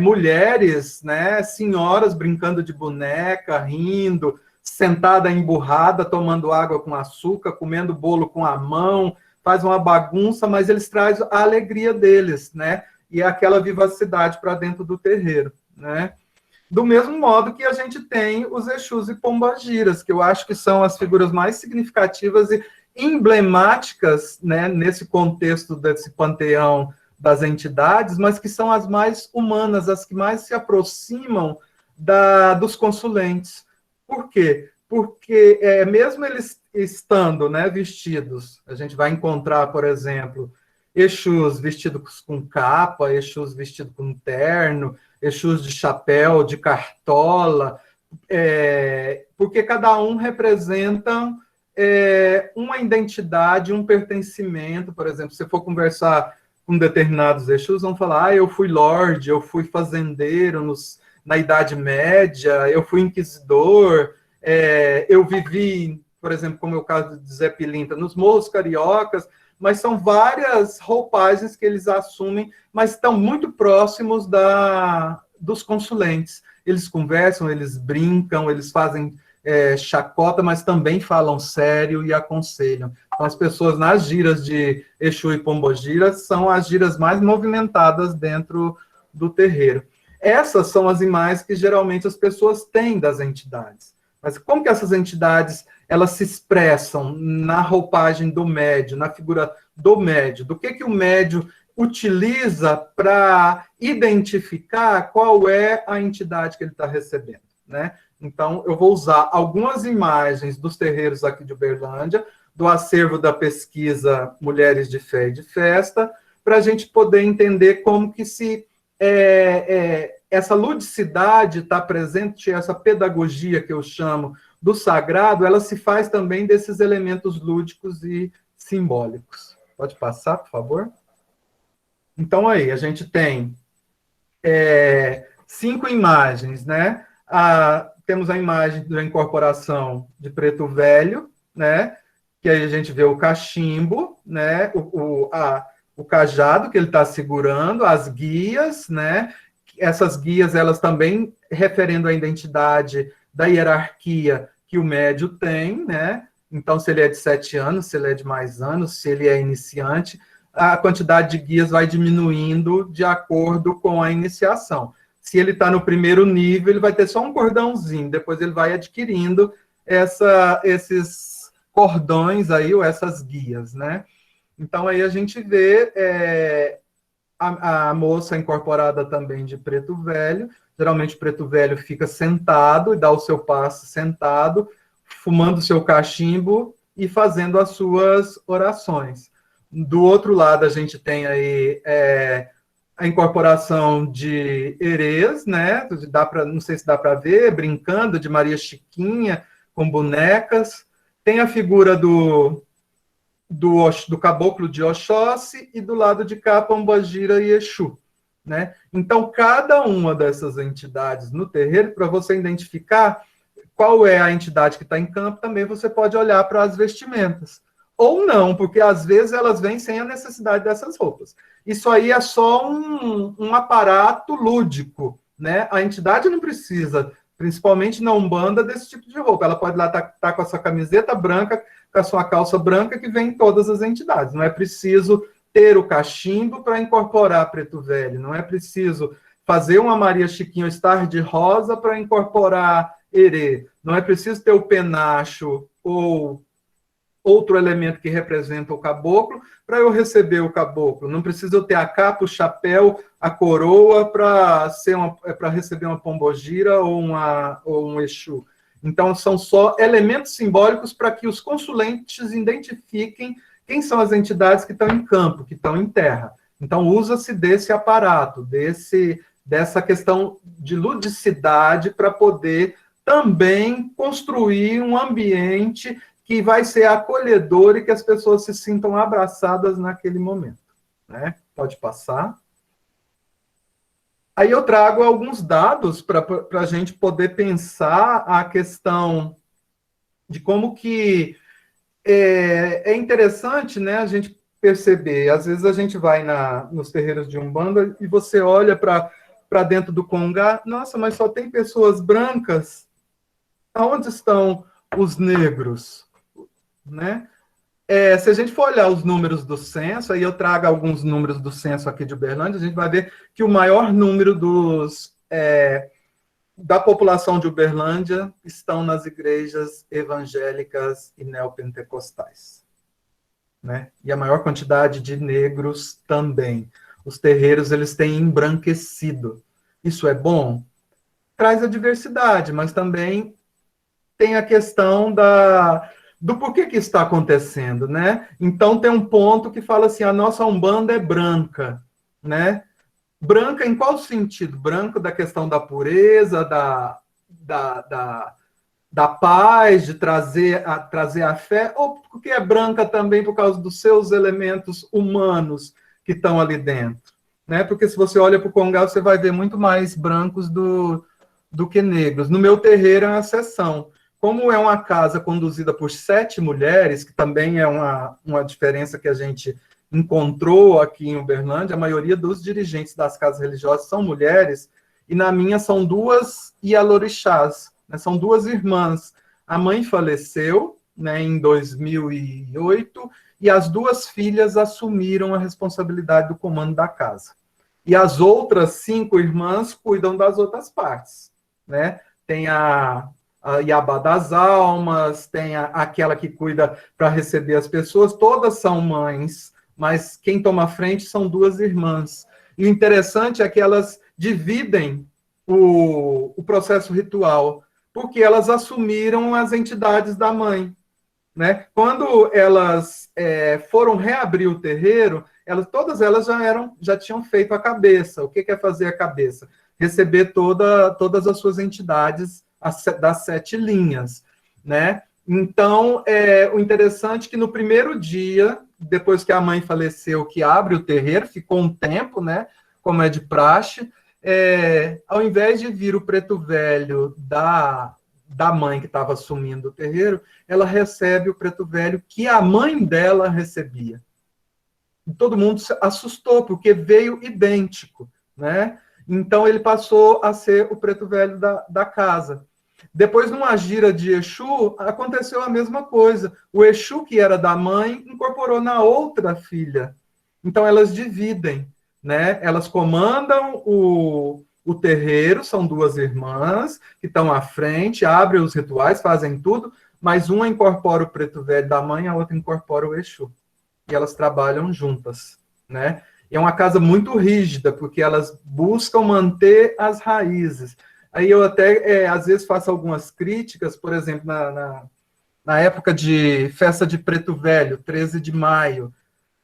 mulheres, né, senhoras brincando de boneca, rindo, sentada emburrada, tomando água com açúcar, comendo bolo com a mão, faz uma bagunça, mas eles trazem a alegria deles, né? E aquela vivacidade para dentro do terreiro, né? Do mesmo modo que a gente tem os Exus e Pombagiras, que eu acho que são as figuras mais significativas e emblemáticas, né, nesse contexto desse panteão das entidades, mas que são as mais humanas, as que mais se aproximam dos consulentes. Por quê? Porque mesmo eles estando, né, vestidos, a gente vai encontrar, por exemplo, Exus vestidos com capa, Exus vestidos com terno, Exus de chapéu, de cartola, porque cada um representa uma identidade, um pertencimento. Por exemplo, se for conversar com determinados Exus, vão falar, eu fui lorde, eu fui fazendeiro na Idade Média, eu fui inquisidor, eu vivi, por exemplo, como é o caso de Zé Pilintra, nos Morros Cariocas, mas são várias roupagens que eles assumem, mas estão muito próximos dos consulentes. Eles conversam, eles brincam, eles fazem chacota, mas também falam sério e aconselham. Então, as pessoas nas giras de Exu e Pombogira são as giras mais movimentadas dentro do terreiro. Essas são as imagens que geralmente as pessoas têm das entidades. Mas como que essas entidades elas se expressam na roupagem do médio, na figura do médio? Do que o médio utiliza para identificar qual é a entidade que ele está recebendo, né? Então, eu vou usar algumas imagens dos terreiros aqui de Uberlândia, do acervo da pesquisa Mulheres de Fé e de Festa, para a gente poder entender como que essa ludicidade está presente, essa pedagogia que eu chamo do sagrado, ela se faz também desses elementos lúdicos e simbólicos. Pode passar, por favor? Então, aí, a gente tem 5 imagens, né? Temos a imagem da incorporação de Preto Velho, né? Que aí a gente vê o cachimbo, né? O cajado que ele está segurando, as guias, né? Essas guias, elas também referendo a identidade da hierarquia que o médio tem, né? Então, se ele é de 7 anos, se ele é de mais anos, se ele é iniciante, a quantidade de guias vai diminuindo de acordo com a iniciação. Se ele está no primeiro nível, ele vai ter só um cordãozinho, depois ele vai adquirindo esses cordões aí, ou essas guias, né? Então, aí a gente vê a moça incorporada também de Preto Velho. Geralmente, o Preto Velho fica sentado e dá o seu passo sentado, fumando o seu cachimbo e fazendo as suas orações. Do outro lado, a gente tem aí a incorporação de Herês, né? Não sei se dá para ver, brincando, de Maria Chiquinha, com bonecas. Tem a figura do caboclo de Oxóssi e do lado de cá, Pombagira e Exu, né? Então, cada uma dessas entidades no terreiro, para você identificar qual é a entidade que está em campo, também você pode olhar para as vestimentas. Ou não, porque às vezes elas vêm sem a necessidade dessas roupas. Isso aí é só um aparato lúdico, né? A entidade não precisa, principalmente na Umbanda, desse tipo de roupa. Ela pode lá estar com a sua camiseta branca, com a sua calça branca, que vem em todas as entidades. Não é preciso ter o cachimbo para incorporar Preto Velho. Não é preciso fazer uma Maria Chiquinha estar de rosa para incorporar Herê. Não é preciso ter o penacho ou outro elemento que representa o caboclo para eu receber o caboclo. Não preciso eu ter a capa, o chapéu, a coroa para receber uma pombogira ou um Exu. Então, são só elementos simbólicos para que os consulentes identifiquem quem são as entidades que estão em campo, que estão em terra. Então, usa-se desse aparato, dessa questão de ludicidade para poder também construir um ambiente que vai ser acolhedor e que as pessoas se sintam abraçadas naquele momento, né? Pode passar. Aí eu trago alguns dados para a gente poder pensar a questão de como que é interessante, né, a gente perceber. Às vezes a gente vai nos terreiros de Umbanda e você olha para dentro do congá, nossa, mas só tem pessoas brancas. Aonde estão os negros, né? se a gente for olhar os números do censo, aí eu trago alguns números do censo aqui de Uberlândia, a gente vai ver que o maior número da população de Uberlândia estão nas igrejas evangélicas e neopentecostais, né? E a maior quantidade de negros também. Os terreiros, eles têm embranquecido. Isso é bom? Traz a diversidade, mas também tem a questão do porquê que está acontecendo, né? Então, tem um ponto que fala assim, a nossa Umbanda é branca, né? Branca em qual sentido? Branco da questão da pureza, da paz, de trazer a fé, ou porque é branca também por causa dos seus elementos humanos que estão ali dentro, né? Porque se você olha para o Congado, você vai ver muito mais brancos do que negros. No meu terreiro é uma exceção. Como é uma casa conduzida por 7 mulheres, que também é uma diferença que a gente encontrou aqui em Uberlândia, a maioria dos dirigentes das casas religiosas são mulheres, e na minha são 2 Ialorixás, né, são 2 irmãs. A mãe faleceu, né, em 2008, e as 2 filhas assumiram a responsabilidade do comando da casa. E as outras 5 irmãs cuidam das outras partes, né? Tem a Iabá das Almas, tem aquela que cuida para receber as pessoas, todas são mães, mas quem toma a frente são 2 irmãs. E o interessante é que elas dividem o processo ritual, porque elas assumiram as entidades da mãe, né? Quando elas foram reabrir o terreiro, todas elas já tinham feito a cabeça. O que é fazer a cabeça? Receber todas as suas entidades das 7 linhas, né? Então, o interessante é que no primeiro dia, depois que a mãe faleceu, que abre o terreiro, ficou um tempo, né? Como é de praxe, ao invés de vir o preto velho da mãe que estava assumindo o terreiro, ela recebe o preto velho que a mãe dela recebia. E todo mundo se assustou, porque veio idêntico, né? Então, ele passou a ser o preto velho da casa. Depois, numa gira de Exu, aconteceu a mesma coisa. O Exu, que era da mãe, incorporou na outra filha. Então, elas dividem, né? Elas comandam o terreiro, são 2 irmãs que estão à frente, abrem os rituais, fazem tudo, mas uma incorpora o preto velho da mãe, a outra incorpora o Exu. E elas trabalham juntas, né? E é uma casa muito rígida, porque elas buscam manter as raízes. Aí eu até, às vezes, faço algumas críticas, por exemplo, na época de festa de Preto Velho, 13 de maio,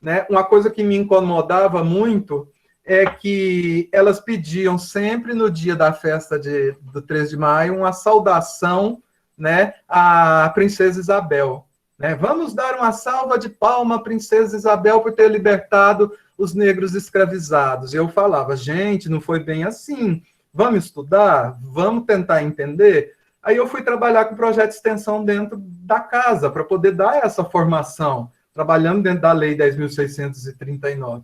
né? Uma coisa que me incomodava muito é que elas pediam sempre no dia da festa do 13 de maio uma saudação, né, à Princesa Isabel. Né? Vamos dar uma salva de palma à Princesa Isabel por ter libertado os negros escravizados. E eu falava, gente, não foi bem assim. Vamos estudar? Vamos tentar entender? Aí eu fui trabalhar com o projeto de extensão dentro da casa, para poder dar essa formação, trabalhando dentro da Lei 10.639.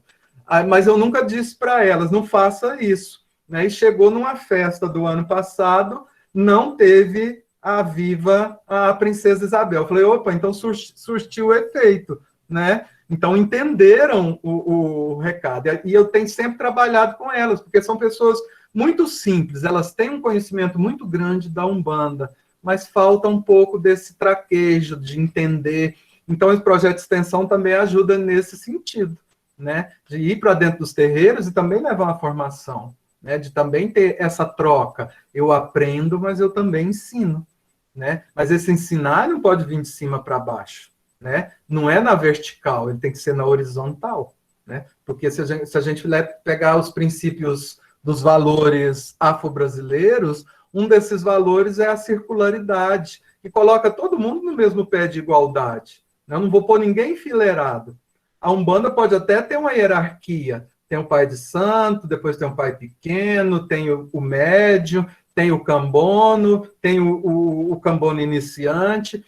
Mas eu nunca disse para elas, não faça isso. Né? E chegou numa festa do ano passado, não teve a viva a Princesa Isabel. Eu falei, opa, então surtiu o efeito, né? Então entenderam o recado. E eu tenho sempre trabalhado com elas, porque são pessoas muito simples, elas têm um conhecimento muito grande da Umbanda, mas falta um pouco desse traquejo de entender. Então, esse projeto de extensão também ajuda nesse sentido, né? De ir para dentro dos terreiros e também levar uma formação, né? De também ter essa troca. Eu aprendo, mas eu também ensino, né? Mas esse ensinar não pode vir de cima para baixo, né? Não é na vertical, ele tem que ser na horizontal, né? Porque se a gente pegar os princípios dos valores afro-brasileiros, um desses valores é a circularidade, que coloca todo mundo no mesmo pé de igualdade. Eu não vou pôr ninguém enfileirado. A Umbanda pode até ter uma hierarquia. Tem o pai de santo, depois tem o pai pequeno, tem o médium, tem o cambono, tem o cambono iniciante,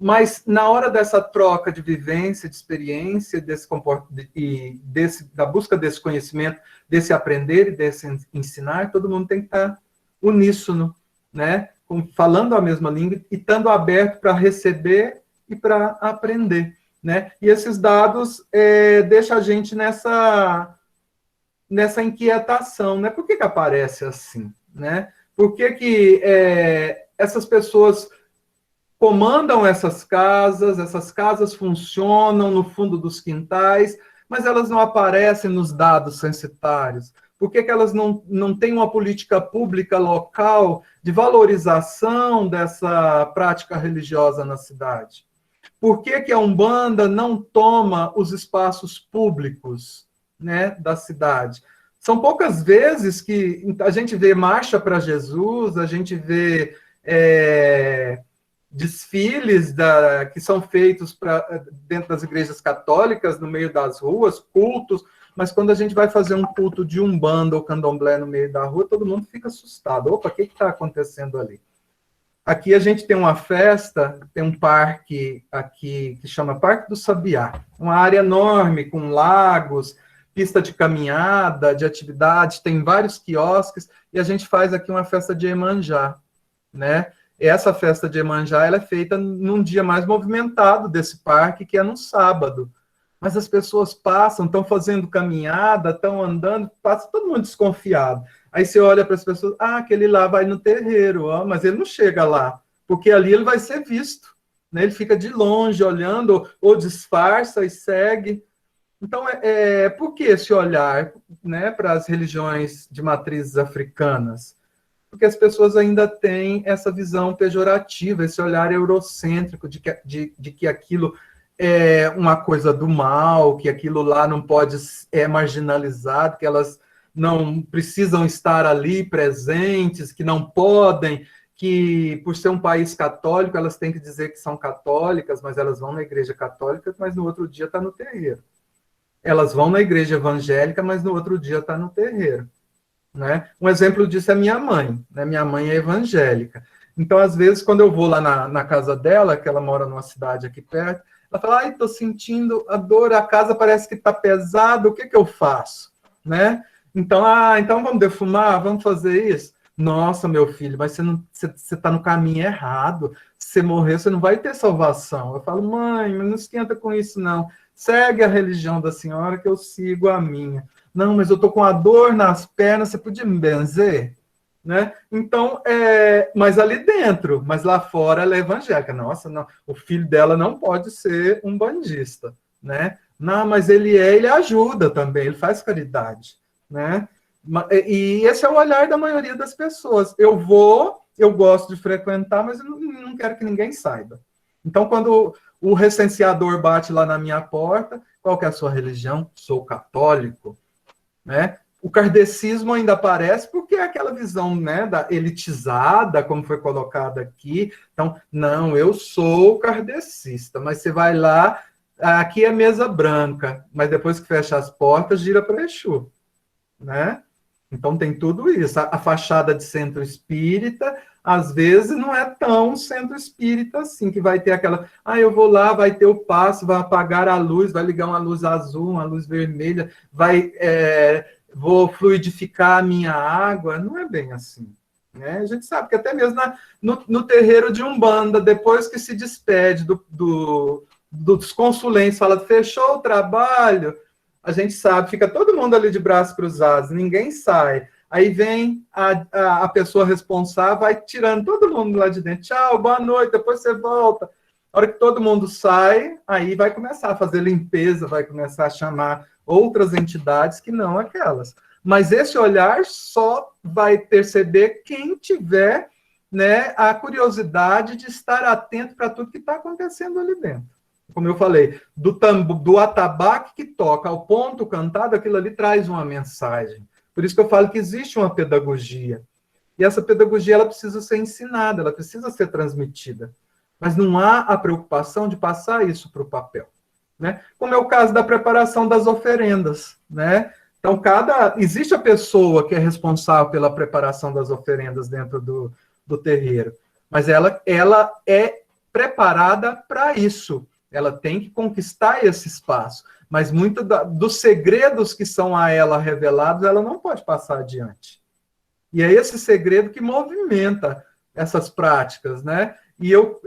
mas na hora dessa troca de vivência, de experiência, da busca desse conhecimento, desse aprender e desse ensinar, todo mundo tem que estar uníssono, né? Falando a mesma língua e estando aberto para receber e para aprender. né? E esses dados deixam a gente nessa inquietação, né? Por que aparece assim, né? Por que essas pessoas comandam essas casas funcionam no fundo dos quintais, mas elas não aparecem nos dados censitários? Por que elas não têm uma política pública local de valorização dessa prática religiosa na cidade? Por que a Umbanda não toma os espaços públicos, né, da cidade? São poucas vezes que a gente vê marcha para Jesus, a gente vê desfiles que são feitos dentro das igrejas católicas, no meio das ruas, cultos, mas quando a gente vai fazer um culto de Umbanda ou Candomblé no meio da rua, todo mundo fica assustado. Opa, o que está acontecendo ali? Aqui a gente tem uma festa, tem um parque aqui que chama Parque do Sabiá, uma área enorme com lagos, pista de caminhada, de atividade, tem vários quiosques, e a gente faz aqui uma festa de Iemanjá, né? Essa festa de Iemanjá ela é feita num dia mais movimentado desse parque, que é no sábado. Mas as pessoas passam, estão fazendo caminhada, estão andando, passa todo mundo desconfiado. Aí você olha para as pessoas, aquele lá vai no terreiro, mas ele não chega lá, porque ali ele vai ser visto, né? Ele fica de longe olhando, ou disfarça e segue. Então, por que esse olhar, né, para as religiões de matrizes africanas? Porque as pessoas ainda têm essa visão pejorativa, esse olhar eurocêntrico de que aquilo é uma coisa do mal, que aquilo lá não pode ser marginalizado, que elas não precisam estar ali presentes, que não podem, que por ser um país católico, elas têm que dizer que são católicas, mas elas vão na igreja católica, mas no outro dia está no terreiro. Elas vão na igreja evangélica, mas no outro dia está no terreiro. Né? Um exemplo disso é minha mãe. Né? Minha mãe é evangélica. Então, às vezes, quando eu vou lá na casa dela, que ela mora numa cidade aqui perto, ela fala, estou sentindo a dor, a casa parece que está pesada, o que eu faço? Né? Então, então vamos defumar, vamos fazer isso? Nossa, meu filho, mas você está no caminho errado. Se você morrer, você não vai ter salvação. Eu falo, mãe, mas não esquenta com isso, não. Segue a religião da senhora que eu sigo a minha. Não, mas eu estou com a dor nas pernas, você podia me benzer? Né? Então, mas ali dentro, mas lá fora ela é evangélica. Nossa, não, o filho dela não pode ser um bandista. Né? Não, mas ele ajuda também, ele faz caridade. Né? E esse é o olhar da maioria das pessoas. Eu gosto de frequentar, mas eu não quero que ninguém saiba. Então, quando o recenseador bate lá na minha porta, qual que é a sua religião? Sou católico. Né? O kardecismo ainda aparece porque é aquela visão, né, da elitizada, como foi colocada aqui. Então, não, eu sou kardecista, mas você vai lá, aqui é mesa branca, mas depois que fecha as portas, gira para Exu. Né? Então, tem tudo isso. A fachada de centro espírita, às vezes, não é tão centro espírita assim, que vai ter aquela... eu vou lá, vai ter o passo, vai apagar a luz, vai ligar uma luz azul, uma luz vermelha, vou fluidificar a minha água. Não é bem assim. Né? A gente sabe que até mesmo no terreiro de Umbanda, depois que se despede dos consulentes, fala, fechou o trabalho... A gente sabe, fica todo mundo ali de braços cruzados, ninguém sai. Aí vem a pessoa responsável, vai tirando todo mundo lá de dentro. Tchau, boa noite, depois você volta. A hora que todo mundo sai, aí vai começar a fazer limpeza, vai começar a chamar outras entidades que não aquelas. Mas esse olhar só vai perceber quem tiver, né, a curiosidade de estar atento para tudo que está acontecendo ali dentro. Como eu falei, do atabaque que toca ao ponto cantado, aquilo ali traz uma mensagem. Por isso que eu falo que existe uma pedagogia. E essa pedagogia ela precisa ser ensinada, ela precisa ser transmitida. Mas não há a preocupação de passar isso para o papel. Né? Como é o caso da preparação das oferendas. Né? Então, existe a pessoa que é responsável pela preparação das oferendas dentro do terreiro. Mas ela é preparada para isso. Ela tem que conquistar esse espaço, mas muitos dos segredos que são a ela revelados, ela não pode passar adiante. E é esse segredo que movimenta essas práticas, né? E eu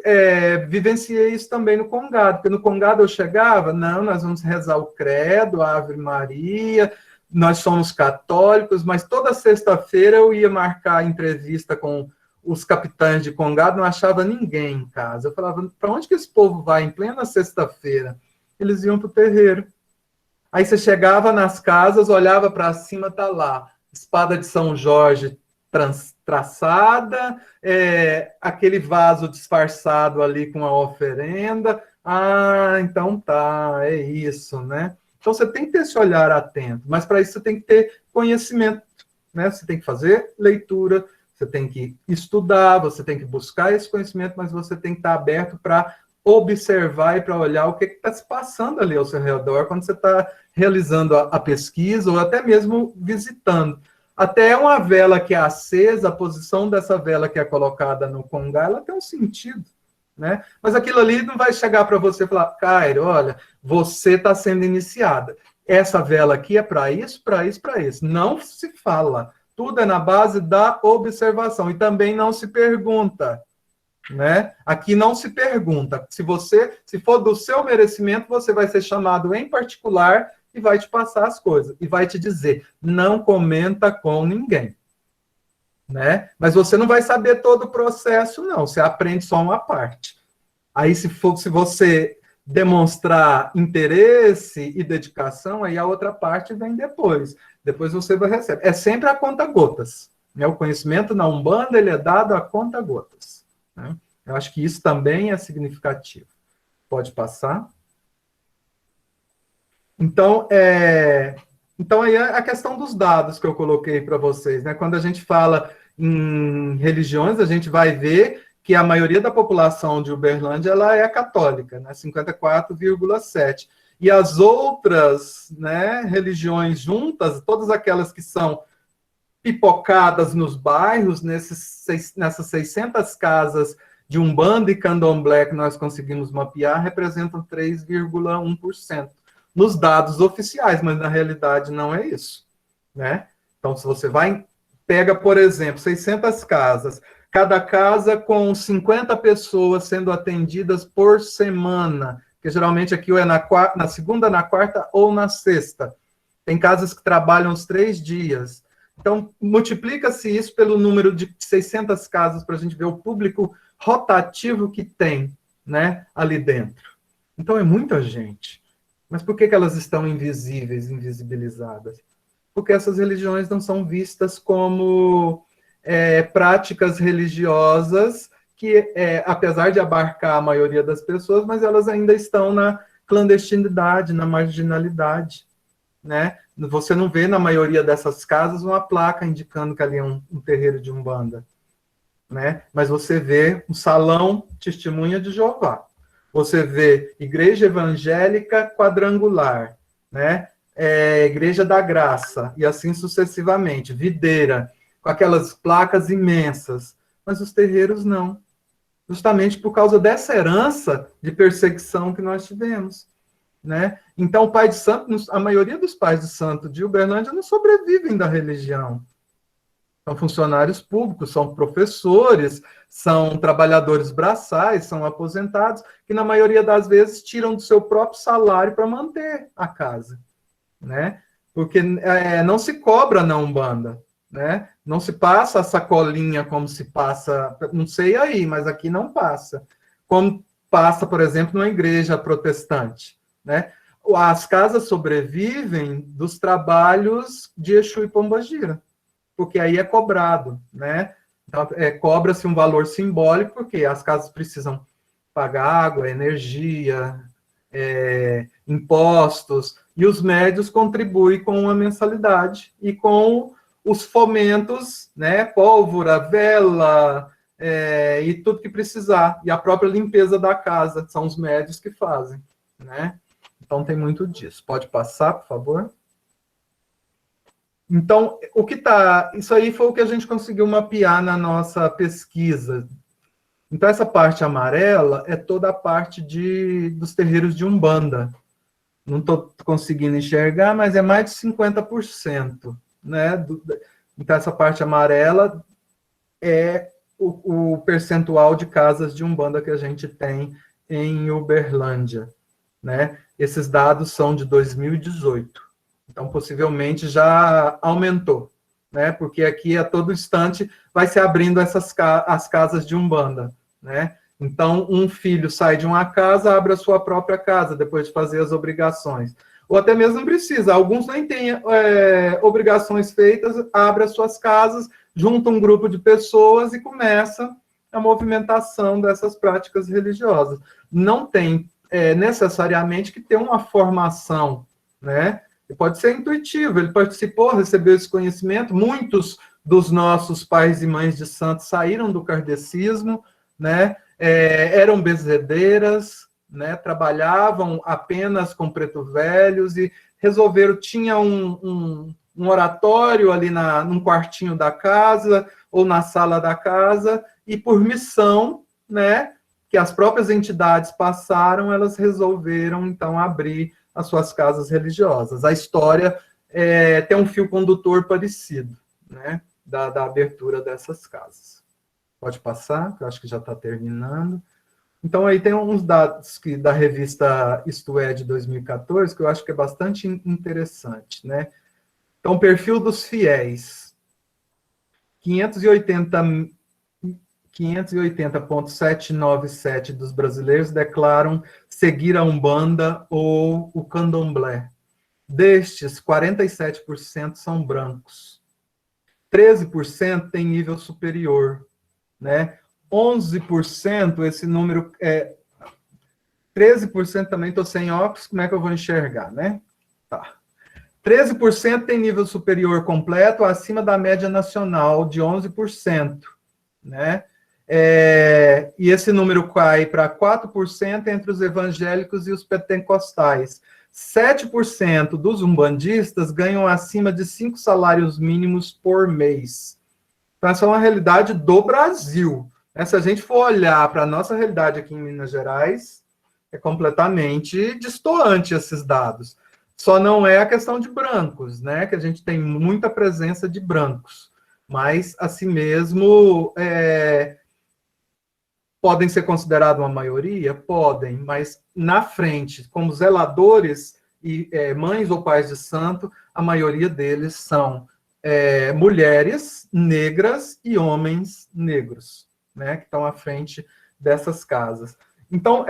vivenciei isso também no Congado, porque no Congado eu chegava, não, nós vamos rezar o credo, a Ave Maria, nós somos católicos, mas toda sexta-feira eu ia marcar entrevista com os capitães de Congado, não achava ninguém em casa. Eu falava, para onde que esse povo vai em plena sexta-feira? Eles iam para o terreiro. Aí você chegava nas casas, olhava para cima, tá lá, espada de São Jorge traçada, aquele vaso disfarçado ali com a oferenda. Ah, então tá, é isso, né? Então você tem que ter esse olhar atento, mas para isso você tem que ter conhecimento, né? Você tem que fazer leitura, você tem que estudar, você tem que buscar esse conhecimento, mas você tem que estar aberto para observar e para olhar o que está se passando ali ao seu redor quando você está realizando a pesquisa ou até mesmo visitando. Até uma vela que é acesa, a posição dessa vela que é colocada no congá, ela tem um sentido, né? Mas aquilo ali não vai chegar para você e falar, Cairo, olha, você está sendo iniciada. Essa vela aqui é para isso, para isso, para isso. Não se fala. Tudo é na base da observação. E também não se pergunta, né? Aqui não se pergunta. Se for do seu merecimento, você vai ser chamado em particular e vai te passar as coisas. E vai te dizer, não comenta com ninguém. Né? Mas você não vai saber todo o processo, não. Você aprende só uma parte. Aí, se você demonstrar interesse e dedicação, aí a outra parte vem depois. Depois você vai receber. É sempre a conta-gotas. Né? O conhecimento na Umbanda, ele é dado a conta-gotas. Né? Eu acho que isso também é significativo. Pode passar. Então, aí é a questão dos dados que eu coloquei para vocês. Né? Quando a gente fala em religiões, a gente vai ver que a maioria da população de Uberlândia ela é católica, né? 54,7%. E as outras, né, religiões juntas, todas aquelas que são pipocadas nos bairros, nessas 600 casas de Umbanda e Candomblé que nós conseguimos mapear, representam 3,1%. Nos dados oficiais, mas na realidade não é isso, né? Então, se você pega, por exemplo, 600 casas, cada casa com 50 pessoas sendo atendidas por semana, que geralmente aqui é na segunda, na quarta ou na sexta. Tem casas que trabalham os 3 dias. Então, multiplica-se isso pelo número de 600 casas para a gente ver o público rotativo que tem, né, ali dentro. Então, é muita gente. Mas por que elas estão invisíveis, invisibilizadas? Porque essas religiões não são vistas como práticas religiosas que, apesar de abarcar a maioria das pessoas, mas elas ainda estão na clandestinidade, na marginalidade, né? Você não vê na maioria dessas casas uma placa indicando que ali é um terreiro de Umbanda, né? Mas você vê um salão Testemunha de Jeová. Você vê Igreja Evangélica Quadrangular, né? Igreja da Graça, e assim sucessivamente, Videira, com aquelas placas imensas, mas os terreiros não, justamente por causa dessa herança de perseguição que nós tivemos, né? Então, o pai de santo, a maioria dos pais de santo de Uberlândia não sobrevivem da religião, são funcionários públicos, são professores, são trabalhadores braçais, são aposentados, que na maioria das vezes tiram do seu próprio salário para manter a casa, né? Porque não se cobra na Umbanda, né? Não se passa a sacolinha como se passa, não sei aí, mas aqui não passa. Como passa, por exemplo, numa igreja protestante, né? As casas sobrevivem dos trabalhos de Exu e Pombagira, porque aí é cobrado, né? Então, cobra-se um valor simbólico, porque as casas precisam pagar água, energia, impostos, e os médios contribuem com uma mensalidade e com os fomentos, né? Pólvora, vela, e tudo que precisar. E a própria limpeza da casa, são os médios que fazem, né? Então, tem muito disso. Pode passar, por favor? Então, isso aí foi o que a gente conseguiu mapear na nossa pesquisa. Então, essa parte amarela é toda a parte dos terreiros de Umbanda. Não estou conseguindo enxergar, mas é mais de 50%. Né? Então, essa parte amarela é o percentual de casas de Umbanda que a gente tem em Uberlândia, né? Esses dados são de 2018. Então, possivelmente, já aumentou, né? Porque aqui, a todo instante, vai se abrindo as casas de Umbanda, né? Então, um filho sai de uma casa, abre a sua própria casa, depois de fazer as obrigações. Ou até mesmo não precisa. Alguns nem têm obrigações feitas, abre as suas casas, junta um grupo de pessoas e começa a movimentação dessas práticas religiosas. Não tem necessariamente que ter uma formação, né? Ele pode ser intuitivo, ele participou, recebeu esse conhecimento. Muitos dos nossos pais e mães de santos saíram do kardecismo, né? Eram bezedeiras, né? Trabalhavam apenas com preto velhos e resolveram, tinha um oratório ali num quartinho da casa ou na sala da casa, e por missão, né, que as próprias entidades passaram, elas resolveram, então, abrir as suas casas religiosas. A história tem um fio condutor parecido, né, da abertura dessas casas. Pode passar, que eu acho que já está terminando. Então, aí tem uns dados da revista Isto É, de 2014, que eu acho que é bastante interessante, né? Então, perfil dos fiéis. 580,797 dos brasileiros declaram seguir a Umbanda ou o Candomblé. Destes, 47% são brancos. 13% tem nível superior, né? 11%, esse número 13% também, estou sem óculos, como é que eu vou enxergar, né? Tá. 13% tem nível superior completo, acima da média nacional de 11%, né? E esse número cai para 4% entre os evangélicos e os pentecostais. 7% dos umbandistas ganham acima de 5 salários mínimos por mês. Então, essa é uma realidade do Brasil. Se a gente for olhar para a nossa realidade aqui em Minas Gerais, é completamente destoante esses dados. Só não é a questão de brancos, né? Que a gente tem muita presença de brancos. Mas, assim mesmo, podem ser considerados uma maioria? Podem, mas na frente, como zeladores e mães ou pais de santo, a maioria deles são mulheres negras e homens negros, né, que estão à frente dessas casas. Então,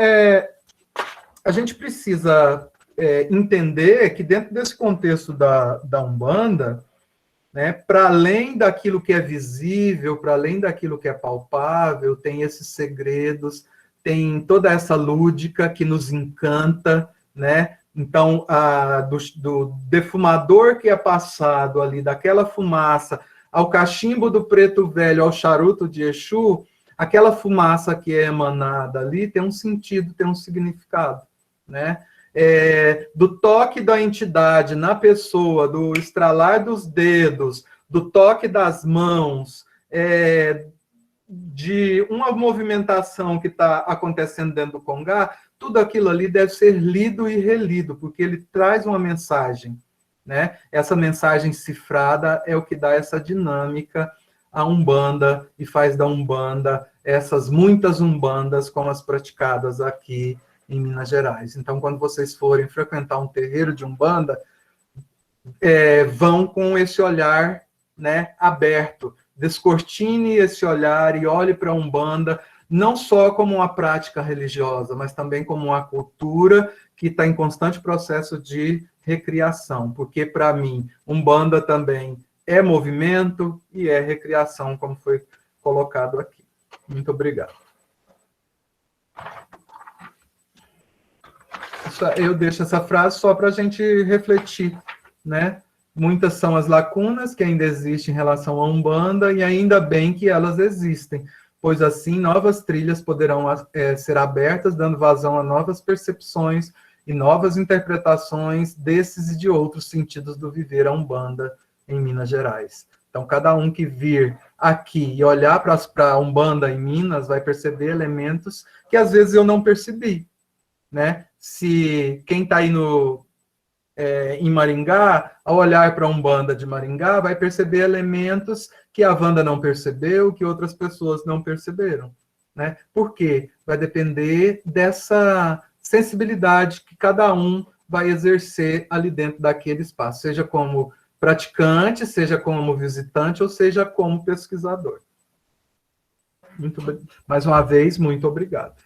a gente precisa entender que dentro desse contexto da Umbanda, né, para além daquilo que é visível, para além daquilo que é palpável, tem esses segredos, tem toda essa lúdica que nos encanta, né? Então, do defumador que é passado ali, daquela fumaça, ao cachimbo do preto velho, ao charuto de Exu, aquela fumaça que é emanada ali tem um sentido, tem um significado, né? Do toque da entidade na pessoa, do estralar dos dedos, do toque das mãos, de uma movimentação que está acontecendo dentro do congá, tudo aquilo ali deve ser lido e relido, porque ele traz uma mensagem, né? Essa mensagem cifrada é o que dá essa dinâmica à Umbanda e faz da Umbanda essas muitas Umbandas como as praticadas aqui em Minas Gerais. Então, quando vocês forem frequentar um terreiro de Umbanda, vão com esse olhar, né, aberto, descortine esse olhar e olhe para a Umbanda, não só como uma prática religiosa, mas também como uma cultura que está em constante processo de recriação, porque, para mim, Umbanda também é movimento e é recriação, como foi colocado aqui. Muito obrigado. Eu deixo essa frase só para a gente refletir, né? Muitas são as lacunas que ainda existem em relação à Umbanda, e ainda bem que elas existem, pois assim novas trilhas poderão ser abertas, dando vazão a novas percepções e novas interpretações desses e de outros sentidos do viver a Umbanda em Minas Gerais. Então, cada um que vir aqui e olhar para a Umbanda em Minas vai perceber elementos que às vezes eu não percebi, né? Se quem está aí em Maringá, ao olhar para a Umbanda de Maringá, vai perceber elementos que a Wanda não percebeu, que outras pessoas não perceberam. Né? Por quê? Vai depender dessa sensibilidade que cada um vai exercer ali dentro daquele espaço, seja como praticante, seja como visitante, ou seja como pesquisador. Mais uma vez, muito obrigado.